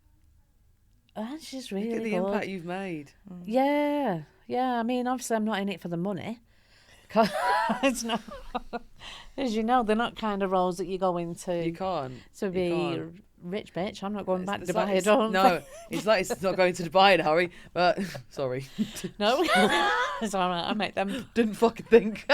oh, that's just really Look at the good. impact you've made. Yeah. I mean, obviously, I'm not in it for the money. 'Cause it's not, as you know, they're not kind of roles that you go into You can't. to You be can't. rich bitch. I'm not going back to It's Dubai. like I don't. No, it's like it's not going to Dubai in a hurry. But sorry, No, it's all right. I make them. didn't fucking think.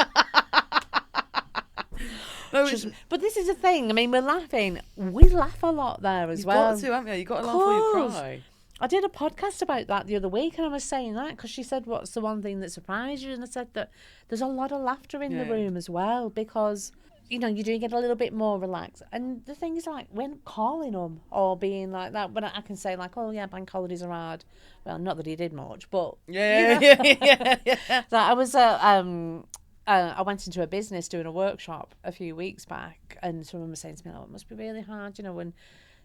No, it's, But this is the thing. I mean, we're laughing. We laugh a lot there as you've well. got to, haven't you? You've got to laugh or you Course. cry. I did a podcast about that the other week, and I was saying that because she said, what's the one thing that surprised you? And I said that there's a lot of laughter in the room as well, because, you know, you do get a little bit more relaxed. And the thing is, like, when calling them or being like that, when I can say, like, oh, yeah, bank holidays are hard. Well, not that he did much, but... Yeah. So I was... I went into a business doing a workshop a few weeks back, and someone was saying to me, oh, it must be really hard, you know, when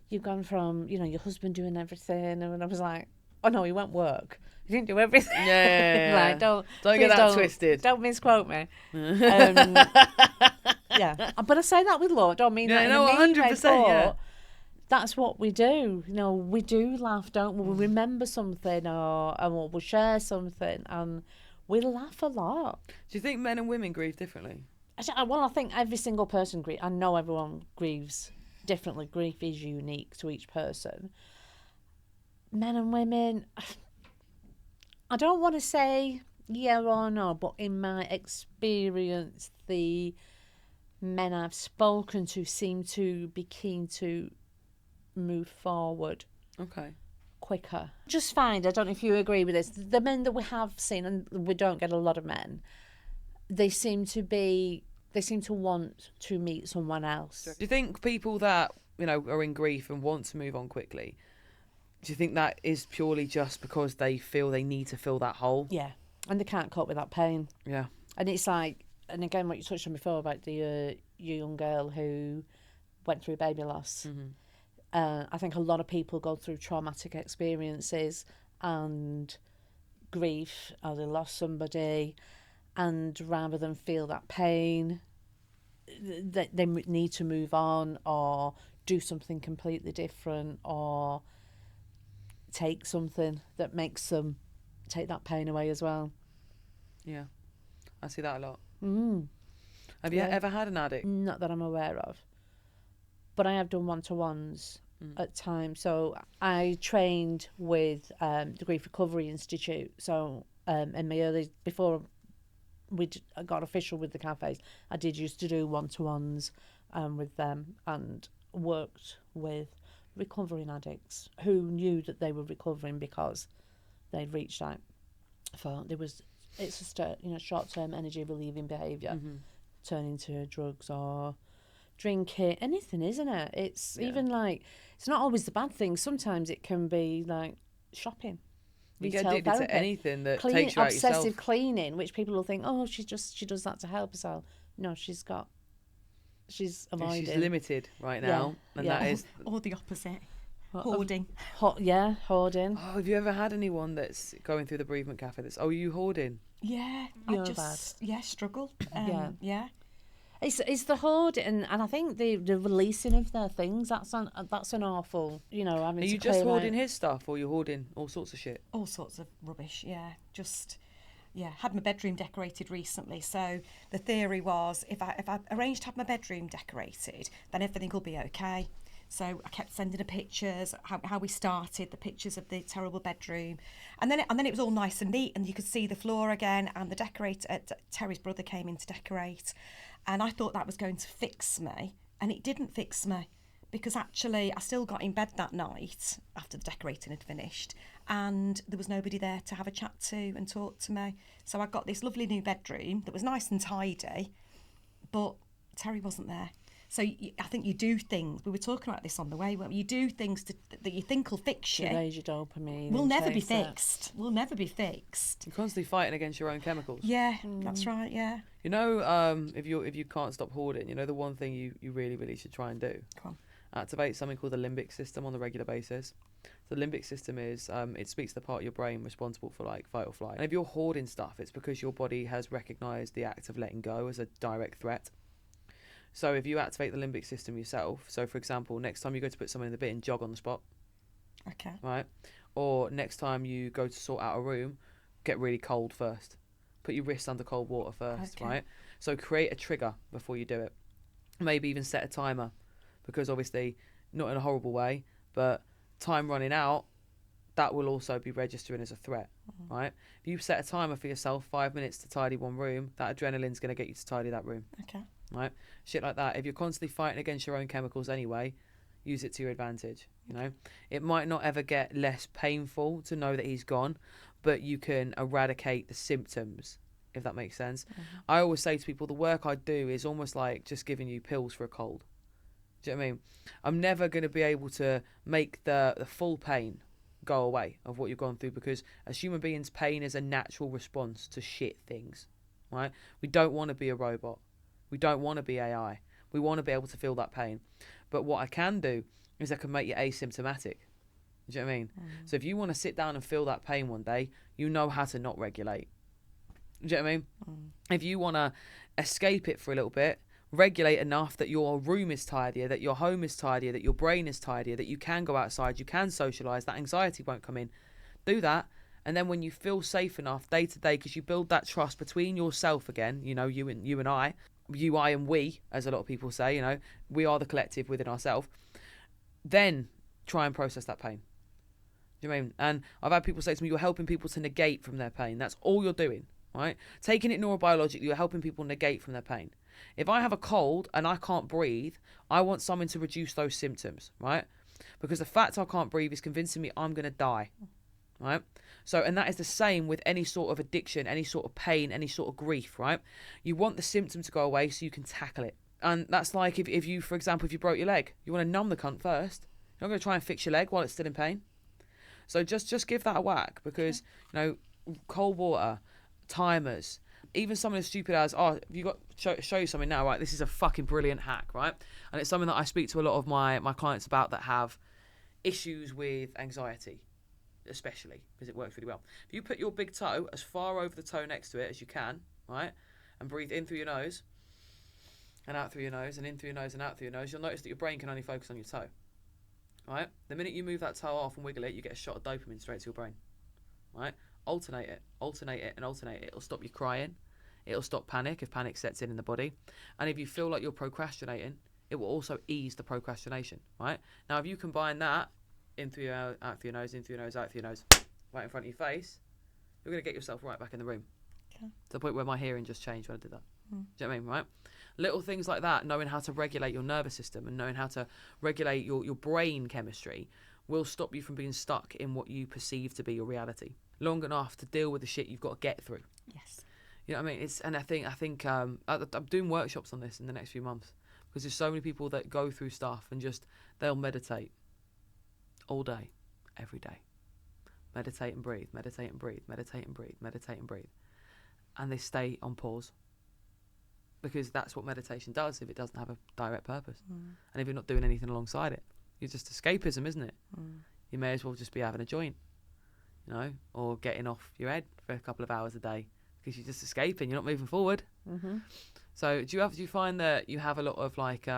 you've gone from, you know, your husband doing everything, and I was like, oh no, he won't work. He didn't do everything. Like, don't get that twisted. Don't misquote me. Yeah, but I say that with love. Don't mean that in a mean way, 100%. but Yeah. that's what we do. You know, we do laugh, don't we? We remember something, and we'll share something, and we laugh a lot. Do you think men and women grieve differently? Well, I think every single person grieves. I know everyone grieves differently. Grief is unique to each person. Men and women, I don't want to say yeah or no, but in my experience, the men I've spoken to seem to be keen to move forward. Okay. Quicker. Just find, I don't know if you agree with this, the men that we have seen, and we don't get a lot of men, they seem to want to meet someone else. Do you think people that, you know, are in grief and want to move on quickly, do you think that is purely just because they feel they need to fill that hole? Yeah, and they can't cope with that pain. Yeah. And it's like, and again, what you touched on before about the young girl who went through baby loss. Mm-hmm. I think a lot of people go through traumatic experiences and grief, or they lost somebody, and rather than feel that pain, they need to move on or do something completely different or take something that makes them take that pain away as well. Yeah, I see that a lot. Have you Yeah. ever had an addict? Not that I'm aware of, but I have done one-to-ones at times. So I trained with the Grief Recovery Institute. So in my early, before I got official with the cafes, I did used to do one-to-ones with them and worked with recovering addicts who knew that they were recovering because they'd reached out for, it's just a, you know, short-term energy relieving behaviour, turning to drugs or drinking, anything, isn't it? It's even like, it's not always the bad thing. Sometimes it can be like shopping. You get retail addicted therapy, to anything that takes you out obsessive yourself. cleaning, which people will think, oh, she does that to help herself. No, she's avoiding. She's limited right now, and that is. Or the opposite. Hoarding. Hoarding. Oh, have you ever had anyone that's going through the Bereavement Cafe that's, oh, are you hoarding? Yeah, You're I just struggle. Yeah. It's the hoarding, and I think the releasing of their things, that's an awful, you know, having Are to you just clear hoarding out. his stuff, or you're hoarding all sorts of shit? All sorts of rubbish. Yeah, had my bedroom decorated recently. So the theory was, if I arranged to have my bedroom decorated, then everything will be okay. So I kept sending her pictures, how we started, the pictures of the terrible bedroom, and then it was all nice and neat, and you could see the floor again. And the decorator, Terry's brother, came in to decorate, and I thought that was going to fix me, and it didn't fix me, because actually I still got in bed that night after the decorating had finished, and there was nobody there to have a chat to and talk to me. So I got this lovely new bedroom that was nice and tidy, but Terry wasn't there. So I think you do things, we were talking about this on the way, you do things that you think will fix you. To raise your dopamine. Will and never be chase it. fixed. Will never be fixed. You're constantly fighting against your own chemicals. Yeah, that's right, yeah. You know, if you can't stop hoarding, you know, the one thing you really, really should try and do? Come Activate something called the limbic system on a regular basis. The limbic system is, it speaks to the part of your brain responsible for like fight or flight. And if you're hoarding stuff, it's because your body has recognised the act of letting go as a direct threat. So if you activate the limbic system yourself, so for example, next time you go to put someone in the bin, jog on the spot. Okay. Right? Or next time you go to sort out a room, get really cold first. Put your wrists under cold water first, Okay. right? So create a trigger before you do it. Maybe even set a timer, because obviously, not in a horrible way, but time running out, that will also be registering as a threat, right? If you set a timer for yourself, 5 minutes to tidy one room, that adrenaline's going to get you to tidy that room. Okay. Right, shit like that. If you're constantly fighting against your own chemicals anyway, use it to your advantage. You know, it might not ever get less painful to know that he's gone, but you can eradicate the symptoms, if that makes sense. I always say to people, the work I do is almost like just giving you pills for a cold. Do you know what I mean? I'm never going to be able to make the full pain go away of what you've gone through, because as human beings, pain is a natural response to shit things, right? We don't want to be a robot. We don't want to be AI. We want to be able to feel that pain. But what I can do is I can make you asymptomatic. Do you know what I mean? So if you want to sit down and feel that pain one day, you know how to not regulate. Do you know what I mean? If you want to escape it for a little bit, regulate enough that your room is tidier, that your home is tidier, that your brain is tidier, that you can go outside, you can socialise, that anxiety won't come in. Do that. And then when you feel safe enough day to day, because you build that trust between yourself again, you know, you and I, and we, as a lot of people say, you know, we are the collective within ourselves, then try and process that pain. Do you know what I mean? And I've had people say to me, you're helping people to negate from their pain. That's all you're doing, right? Taking it neurobiologically, you're helping people negate from their pain. If I have a cold and I can't breathe, I want something to reduce those symptoms, right? Because the fact I can't breathe is convincing me I'm going to die, right? So, and that is the same with any sort of addiction, any sort of pain, any sort of grief, right? You want the symptom to go away so you can tackle it. And that's like if you, for example, if you broke your leg, you want to numb the cunt first. You're not going to try and fix your leg while it's still in pain. So just give that a whack, because, you know, cold water, timers, even something as stupid as, oh, you got show you something now, right? This is a fucking brilliant hack, right? And it's something that I speak to a lot of my clients about that have issues with anxiety, especially, because it works really well. If you put your big toe as far over the toe next to it as you can, right, and breathe in through your nose and out through your nose and in through your nose and out through your nose, you'll notice that your brain can only focus on your toe, right? The minute you move that toe off and wiggle it, you get a shot of dopamine straight to your brain, right? Alternate it and alternate it. It'll stop you crying. It'll stop panic if panic sets in the body. And if you feel like you're procrastinating, it will also ease the procrastination, right? Now, if you combine that in through your out through your nose, in through your nose, out through your nose, right in front of your face, you're going to get yourself right back in the room. Okay. To the point where my hearing just changed when I did that. Do you know what I mean, right? Little things like that, knowing how to regulate your nervous system and knowing how to regulate your brain chemistry will stop you from being stuck in what you perceive to be your reality long enough to deal with the shit you've got to get through. Yes. You know what I mean? And I think I'm doing workshops on this in the next few months, because there's so many people that go through stuff and just, they'll meditate all day, every day. Meditate and breathe, meditate and breathe, meditate and breathe, meditate and breathe. And they stay on pause, because that's what meditation does if it doesn't have a direct purpose. And if you're not doing anything alongside it, you're just escapism, isn't it? You may as well just be having a joint, you know, or getting off your head for a couple of hours a day, because you're just escaping, you're not moving forward. So do you find that you have a lot of like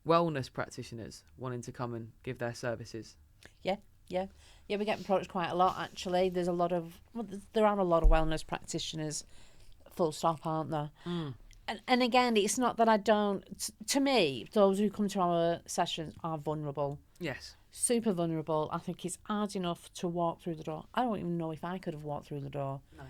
wellness practitioners wanting to come and give their services? Yeah, we get approached quite a lot, actually. There are a lot of wellness practitioners, full stop, aren't there? And again, it's not that I don't. To me, those who come to our sessions are vulnerable. Yes. Super vulnerable. I think it's hard enough to walk through the door. I don't even know if I could have walked through the door. No.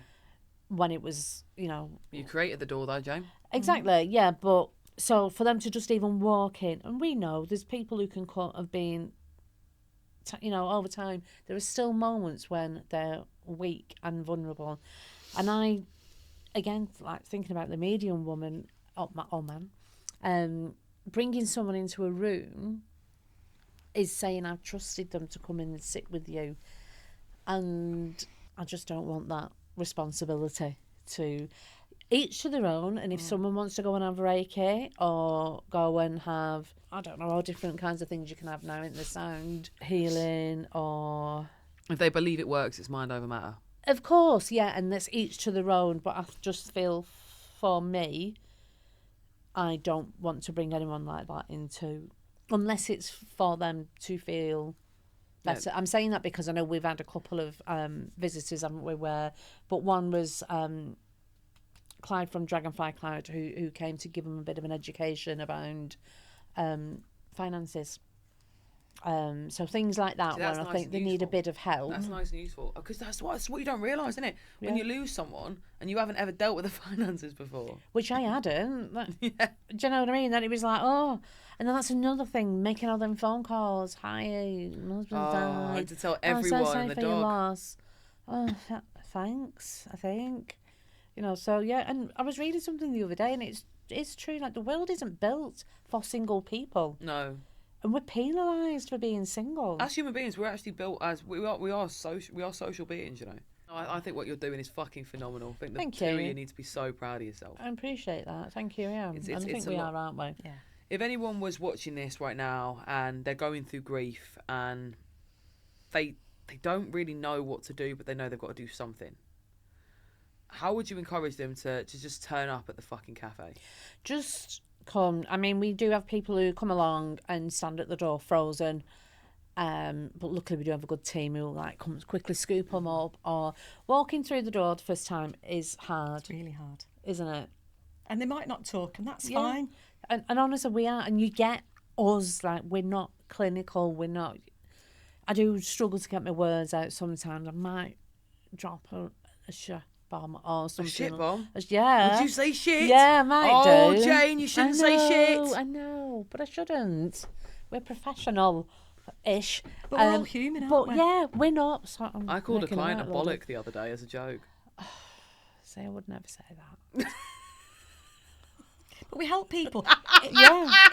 When it was, you know. You created the door though, Jane. Exactly, yeah. But so for them to just even walk in, and we know there's people who can have been, you know, over time, there are still moments when they're weak and vulnerable. And I, again, like thinking about the medium woman, or man, bringing someone into a room is saying I've trusted them to come in and sit with you. And I just don't want that responsibility. To each to their own. And if someone wants to go and have Reiki or go and have, I don't know, all different kinds of things you can have now in the sound healing, or if they believe it works, it's mind over matter. Of course, yeah, and that's each to their own. But I just feel, for me, I don't want to bring anyone like that into, unless it's for them to feel better. Yeah. I'm saying that because I know we've had a couple of visitors, haven't we? But one was Clyde from Dragonfly Cloud, who came to give them a bit of an education around finances. So things like that, See, where that's I nice think and they need a useful. bit of help. That's nice and useful because that's what you don't realise, isn't it? When Yeah. you lose someone and you haven't ever dealt with the finances before. Which I hadn't. Yeah. Do you know what I mean? Then it was like, oh, and then that's another thing, making all them phone calls. Hi, my husband's I died. had to tell I'm everyone so sorry and the for your dog. loss. Oh, thanks, I think. You know, so yeah, and I was reading something the other day, and it's true, like the world isn't built for single people. No. And we're penalised for being single. As human beings, we're actually built as we are social beings, you know. I think what you're doing is fucking phenomenal. I think the Thank two of you. you need to be so proud of yourself. I appreciate that. Thank you, yeah. It's and I think a we lot. are, aren't we? Yeah. If anyone was watching this right now and they're going through grief and they don't really know what to do, but they know they've got to do something, how would you encourage them to just turn up at the fucking cafe? Just come. I mean, we do have people who come along and stand at the door frozen. But luckily we do have a good team who like come quickly scoop them up. Or walking through the door the first time is hard, It's really hard. isn't it? And they might not talk, and that's Yeah. fine. And honestly, we are. And you get us, like, we're not clinical. We're not. I do struggle to get my words out sometimes. I might drop a shit bomb or A something. shit bomb? Yeah. Would you say shit? Yeah, I might Oh, do. Jane, you shouldn't say shit. I know, but I shouldn't. We're professional-ish. But we're all human, aren't but we? yeah, we're not. So I'm I called a making client a outload of- bollock the other day as a joke. Say I would never say that. But we help people. Yeah.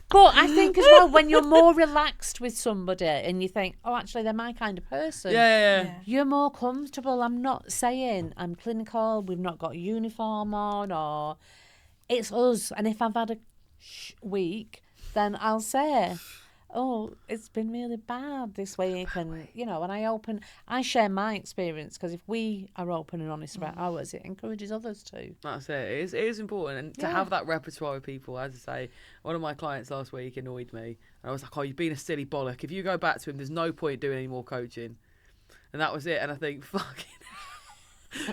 But I think as well, when you're more relaxed with somebody and you think, oh, actually, they're my kind of person. Yeah. You're more comfortable. I'm not saying I'm clinical, we've not got a uniform on, or it's us. And if I've had a week, then I'll say, oh, it's been really bad this week. And, you know, and I share my experience, because if we are open and honest about ours, it encourages others too. That's it. It is important. And to have that repertoire of people, as I say, one of my clients last week annoyed me. And I was like, oh, you've been a silly bollock. If you go back to him, there's no point doing any more coaching. And that was it. And I think, fucking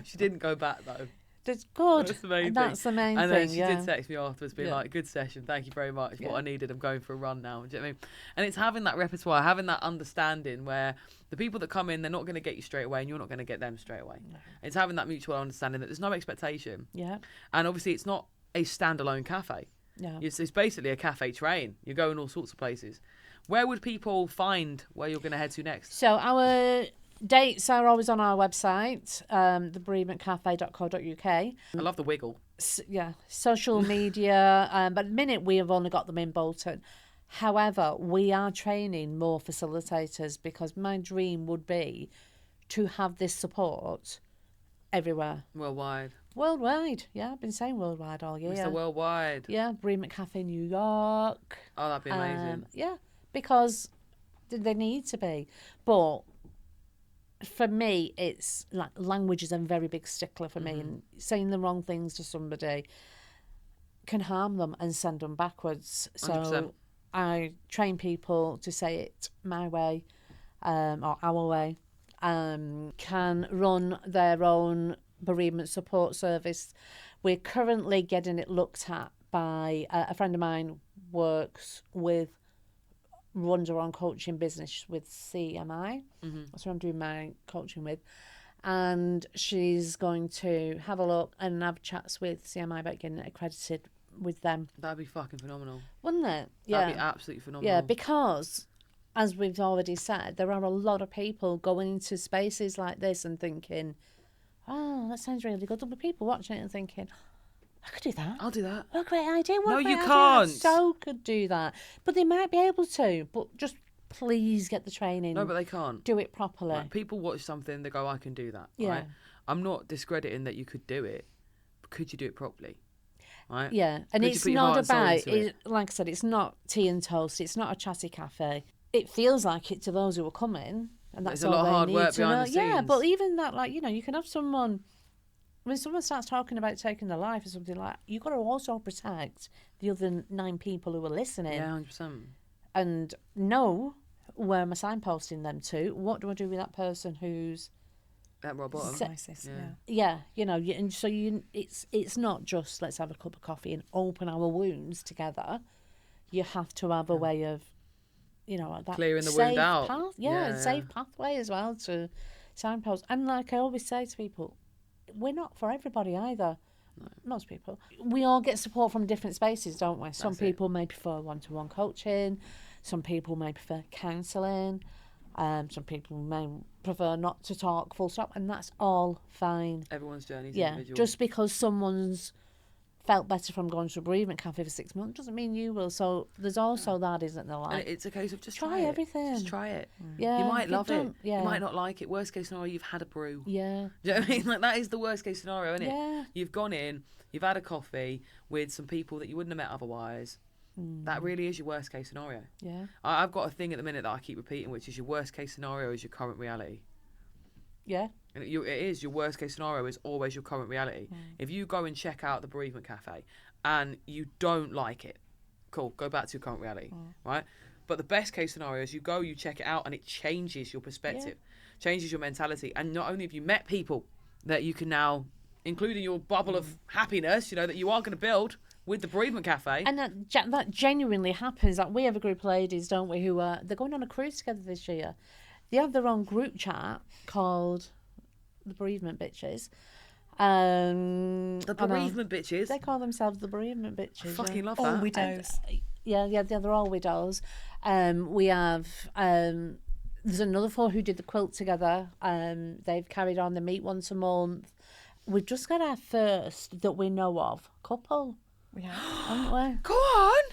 she didn't go back, though. That's good. That's the main thing. That's the main and thing. then she did text me afterwards, being Yeah. like, good session, thank you very much. What Yeah. I needed, I'm going for a run now. Do you know what I mean? And it's having that repertoire, having that understanding where the people that come in, they're not going to get you straight away and you're not going to get them straight away. No. It's having that mutual understanding that there's no expectation. Yeah. And obviously it's not a standalone cafe. Yeah. It's basically a cafe train. You're going all sorts of places. Where would people find where you're going to head to next? So our dates are always on our website, thebereavementcafe.co.uk. I love the wiggle. Yeah, social media. But at the minute, we have only got them in Bolton. However, we are training more facilitators, because my dream would be to have this support everywhere. Worldwide. Worldwide. Yeah, I've been saying worldwide all year. Mr. Worldwide. Yeah, Bereavement Cafe New York. Oh, that'd be amazing. Yeah, because they need to be. But for me, it's like language is a very big stickler for me, and saying the wrong things to somebody can harm them and send them backwards. So 100%. I train people to say it my way, or our way. Can run their own bereavement support service. We're currently getting it looked at by a friend of mine runs her own coaching business with CMI. That's who I'm doing my coaching with. And she's going to have a look and have chats with CMI about getting it accredited with them. That'd be fucking phenomenal. Wouldn't it? Yeah. That'd be absolutely phenomenal. Yeah, because, as we've already said, there are a lot of people going into spaces like this and thinking, oh, that sounds really good. There'll be people watching it and thinking, I could do that. I'll do that. What a great idea. What No, a great you idea. can't. So could do that. But they might be able to. But just please get the training. No, but they can't. Do it properly. Like, people watch something, they go, I can do that. Yeah. Right? I'm not discrediting that you could do it, but could you do it properly? Right? Yeah, and Could you it's put your not heart and soul about, into it? like I said, it's not tea and toast. It's not a chatty cafe. It feels like it to those who are coming, and that's There's a all lot of they hard need work to know. behind the Yeah, scenes. but even that, like, you know, you can have someone, when someone starts talking about taking their life or something, like, you've got to also protect the other 9 people who are listening. Yeah, 100%. And know where am I signposting them to? What do I do with that person who's At rock bottom. Crisis, yeah. yeah, you know, and so it's not just let's have a cup of coffee and open our wounds together. You have to have a way of that clearing the safe wound out. path, safe pathway as well to signpost. And like I always say to people, we're not for everybody either. No. Most people. We all get support from different spaces, don't we? Some people may prefer one-to-one coaching. Some people may prefer counselling. Some people may prefer not to talk full stop, and that's all fine. Everyone's journey is individual. Just because someone's felt better from going to a bereavement cafe for 6 months doesn't mean you will. So there's also that, isn't there? Like, and it's a case of just try everything. Just try it. Yeah, you might love it. Yeah. You might not like it. Worst case scenario, you've had a brew. Yeah. Do you know what I mean? Like, that is the worst case scenario, isn't it? Yeah. You've gone in, you've had a coffee with some people that you wouldn't have met otherwise. That really is your worst case scenario. Yeah. I've got a thing at the minute that I keep repeating, which is your worst case scenario is your current reality. Yeah. And it is your worst case scenario is always your current reality. If you go and check out the Bereavement Cafe and you don't like it, cool, go back to your current reality, right? But the best case scenario is you go, you check it out, and it changes your perspective, changes your mentality. And not only have you met people that you can now include in your bubble of happiness, that you are going to build with the Bereavement Cafe. And that genuinely happens. Like, we have a group of ladies, don't we, who they're going on a cruise together this year. They have their own group chat called the Bereavement Bitches. The Bereavement Bitches? They call themselves the Bereavement Bitches. I fucking love that. All widows. They're all widows. We have... there's another 4 who did the quilt together. They've carried on. They meet once a month. We've just got our first, that we know of, couple. We have. Haven't we? Go on.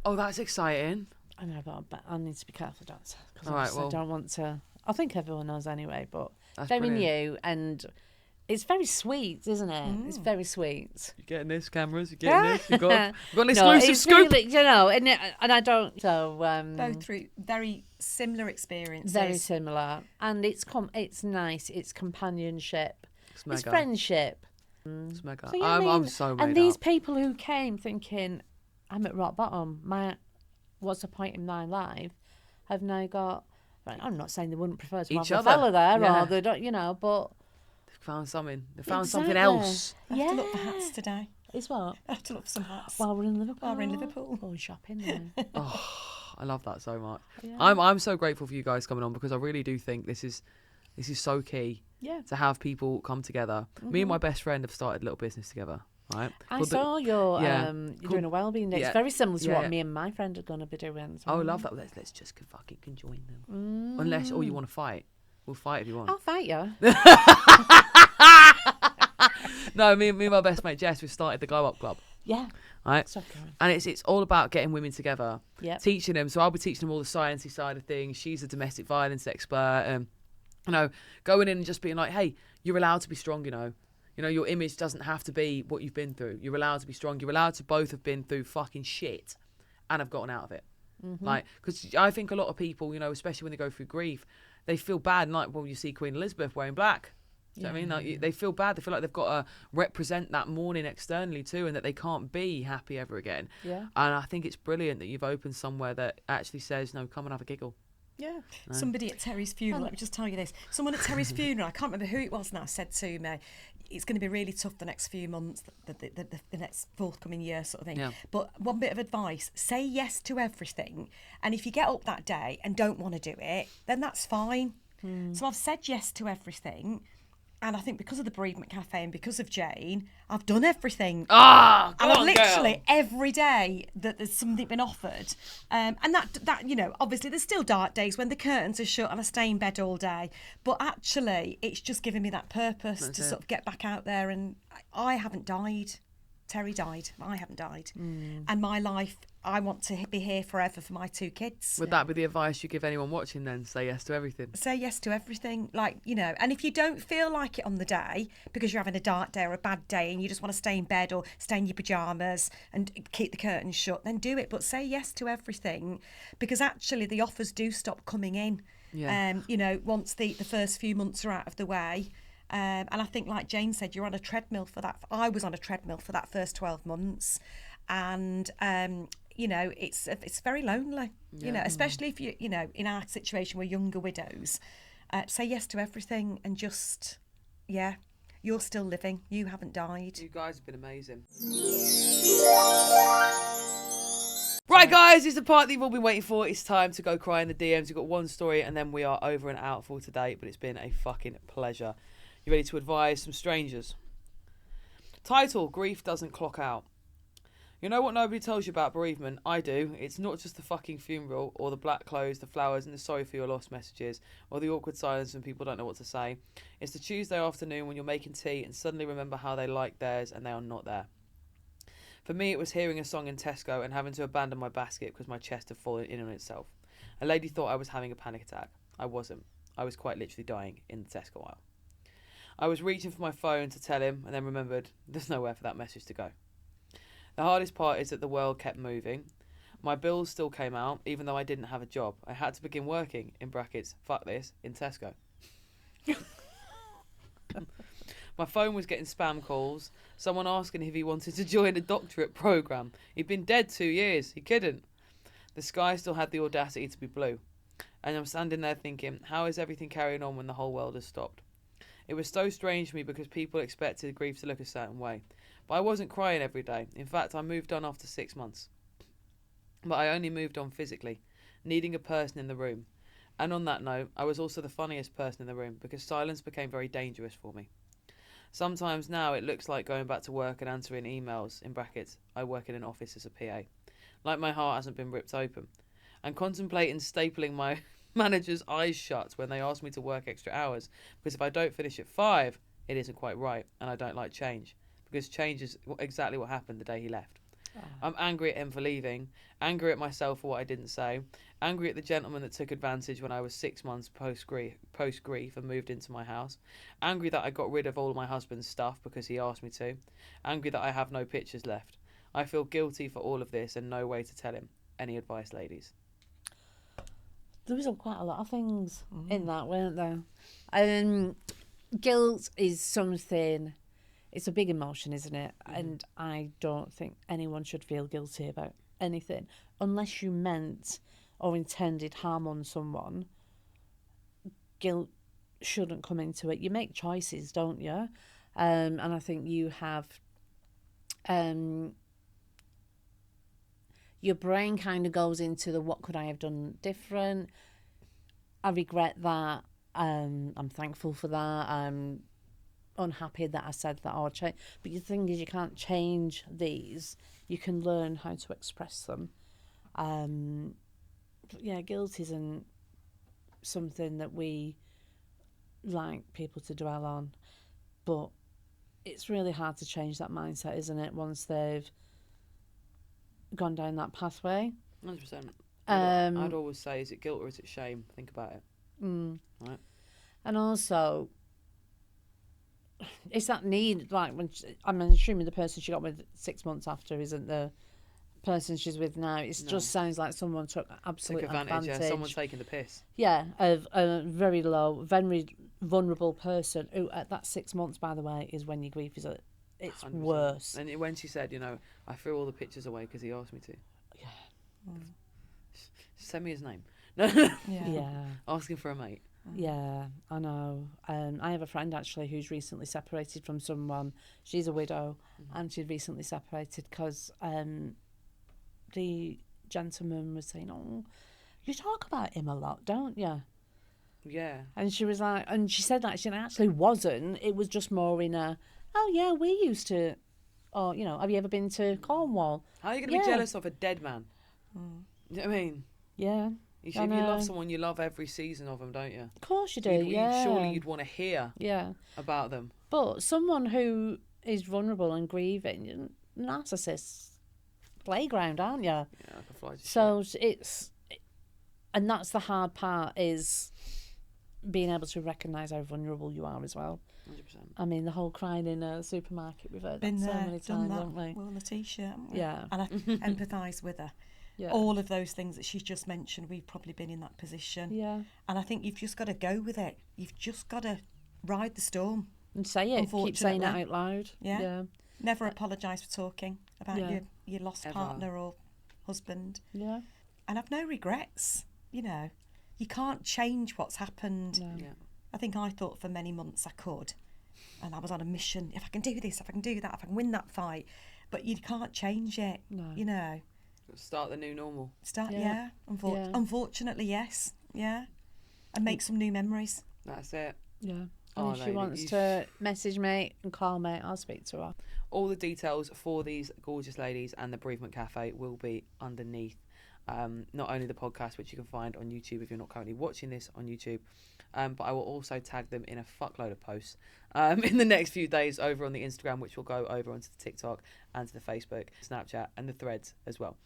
Oh, that's exciting. I know, but I need to be careful, because I don't want to... I think everyone knows anyway, but that's very brilliant. new, and it's very sweet, isn't it? It's very sweet. You're getting this, cameras? You're getting this? You've got an exclusive it's scoop? Really, and I don't... So, both through very similar experiences. very similar. And it's nice. It's companionship. It's It's friendship. It's mega. So, I'm so made And these up. people who came thinking, I'm at rock bottom, what's the point in my life, have now got... I'm not saying they wouldn't prefer to Each have other. a fella there, Yeah. or they don't, but... They've found something. They found something Exactly. else. I have to look for hats today. It's what? I have to look for some hats. While we're in Liverpool. While we're in Liverpool. Going shopping then. I love that so much. Yeah. I'm so grateful for you guys coming on, because I really do think this is so key. Yeah. To have people come together. Me and my best friend have started a little business together, right? I saw you're doing a wellbeing day. It's very similar to what me and my friend are going to be doing. So. Oh, I love that. Let's just fucking join them. Unless, you want to fight. We'll fight if you want. I'll fight you. No, me and my best mate Jess, we've started the Glow Up Club. Yeah. Right? Stop going. And it's all about getting women together. Yep. Teaching them. So I'll be teaching them all the sciencey side of things. She's a domestic violence expert. Going in and just being like, hey, you're allowed to be strong, your image doesn't have to be what you've been through. You're allowed to be strong. You're allowed to both have been through fucking shit and have gotten out of it. Like, because I think a lot of people, especially when they go through grief, they feel bad. Like, you see Queen Elizabeth wearing black. Do you know what I mean? Like, they feel bad. They feel like they've got to represent that mourning externally too, and that they can't be happy ever again. Yeah. And I think it's brilliant that you've opened somewhere that actually says, no, come and have a giggle. Yeah. Somebody at Terry's funeral, let me just tell you this. Someone at Terry's funeral, I can't remember who it was now, said to me, it's going to be really tough the next few months, the next forthcoming year sort of thing. Yeah. But one bit of advice, say yes to everything. And if you get up that day and don't want to do it, then that's fine. So I've said yes to everything. And I think because of the Bereavement Cafe and because of Jane, I've done everything. Ah, and literally every day that there's something been offered. And that obviously there's still dark days when the curtains are shut and I stay in bed all day. But actually, it's just given me that purpose to sort of get back out there. And I haven't died. Terry died. I haven't died. And my life, I want to be here forever for my 2 kids. Would that be the advice you give anyone watching then? Say yes to everything. Say yes to everything. And if you don't feel like it on the day because you're having a dark day or a bad day and you just want to stay in bed or stay in your pyjamas and keep the curtains shut, then do it. But say yes to everything, because actually the offers do stop coming in. Yeah. Once the first few months are out of the way. And I think, like Jane said, you're on a treadmill for that. I was on a treadmill for that first 12 months. And, it's very lonely, especially if you, in our situation, we're younger widows. Say yes to everything and just, you're still living. You haven't died. You guys have been amazing. Right, guys, it's the part that you've all been waiting for. It's time to go cry in the DMs. We've got one story and then we are over and out for today, but it's been a fucking pleasure. You ready to advise some strangers? Title, Grief Doesn't Clock Out. You know what nobody tells you about bereavement? I do. It's not just the fucking funeral or the black clothes, the flowers and the sorry for your lost messages or the awkward silence when people don't know what to say. It's the Tuesday afternoon when you're making tea and suddenly remember how they like theirs and they are not there. For me, it was hearing a song in Tesco and having to abandon my basket because my chest had fallen in on itself. A lady thought I was having a panic attack. I wasn't. I was quite literally dying in the Tesco aisle. I was reaching for my phone to tell him and then remembered there's nowhere for that message to go. The hardest part is that the world kept moving. My bills still came out, even though I didn't have a job. I had to begin working, in brackets, fuck this, in Tesco. My phone was getting spam calls, someone asking if he wanted to join a doctorate programme. He'd been dead 2 years, he couldn't. The sky still had the audacity to be blue. And I'm standing there thinking, how is everything carrying on when the whole world has stopped? It was so strange for me because people expected grief to look a certain way. But I wasn't crying every day. In fact, I moved on after 6 months. But I only moved on physically, needing a person in the room. And on that note, I was also the funniest person in the room because silence became very dangerous for me. Sometimes now it looks like going back to work and answering emails, in brackets, I work in an office as a PA. Like my heart hasn't been ripped open. And contemplating stapling my manager's eyes shut when they ask me to work extra hours. Because if I don't finish at 5, it isn't quite right. And I don't like change. Because change is exactly what happened the day he left. Oh. I'm angry at him for leaving, angry at myself for what I didn't say, angry at the gentleman that took advantage when I was 6 months post-grief and moved into my house, angry that I got rid of all of my husband's stuff because he asked me to, angry that I have no pictures left. I feel guilty for all of this and no way to tell him. Any advice, ladies? There was quite a lot of things in that, weren't there? Guilt is something... It's a big emotion, isn't it? And I don't think anyone should feel guilty about anything. Unless you meant or intended harm on someone, guilt shouldn't come into it. You make choices, don't you? And I think you have... your brain kind of goes into the what could I have done different? I regret that. I'm thankful for that. I'm unhappy that I said that or change. But the thing is, you can't change these. You can learn how to express them. But yeah, guilt isn't something that we like people to dwell on. But it's really hard to change that mindset, isn't it, once they've gone down that pathway? 100%. I'd always say, is it guilt or is it shame? Think about it. Right. And also, it's that need, like, I'm assuming the person she got with 6 months after isn't the person she's with now. It just sounds like someone took absolute advantage. Yeah, someone's taking the piss. Yeah, of a very low, very vulnerable person who, at that 6 months, by the way, is when your grief is at its 100%. Worse. And when she said, I threw all the pictures away because he asked me to. Yeah. Send me his name. Yeah. Asking for a mate. Yeah, I know. I have a friend actually who's recently separated from someone. She's a widow, and she'd recently separated because the gentleman was saying, "Oh, you talk about him a lot, don't you?" Yeah. And she was like, and she said that she actually wasn't. It was just more in a, "Oh yeah, we used to," or have you ever been to Cornwall? How are you going to be jealous of a dead man? You know what I mean? Yeah. If you love someone, you love every season of them, don't you? Of course you do, Surely you'd want to hear about them. But someone who is vulnerable and grieving, narcissist playground, aren't you? Yeah, like a fly. So and that's the hard part, is being able to recognise how vulnerable you are as well. 100%. I mean, the whole crying in a supermarket, we've heard that so many times, haven't we? We're on a t-shirt, haven't we? Yeah. And I empathise with her. Yeah. All of those things that she's just mentioned, we've probably been in that position. Yeah. And I think you've just got to go with it. You've just got to ride the storm. And say it. Keep saying it out loud. Yeah. Never apologise for talking about your lost partner or husband. Yeah. And have no regrets. You can't change what's happened. No. Yeah. I think I thought for many months I could. And I was on a mission. If I can do this, if I can do that, if I can win that fight. But you can't change it. No. Start the new normal. Yeah. Unfortunately, yes. Yeah. And make some new memories. That's it. Yeah. Oh, And if she lady, wants you- to message me and call me, I'll speak to her. All the details for these gorgeous ladies and the Bereavement Cafe will be underneath not only the podcast, which you can find on YouTube if you're not currently watching this on YouTube, but I will also tag them in a fuckload of posts in the next few days over on the Instagram, which will go over onto the TikTok and to the Facebook, Snapchat, and the Threads as well.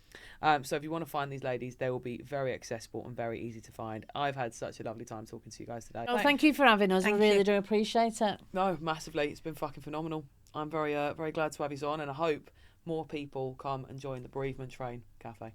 So if you want to find these ladies, they will be very accessible and very easy to find. I've had such a lovely time talking to you guys today. Well, thank you for having us. Thank we really you. do appreciate it. No, massively. It's been fucking phenomenal. I'm very glad to have you on, and I hope more people come and join the Bereavement Train Cafe.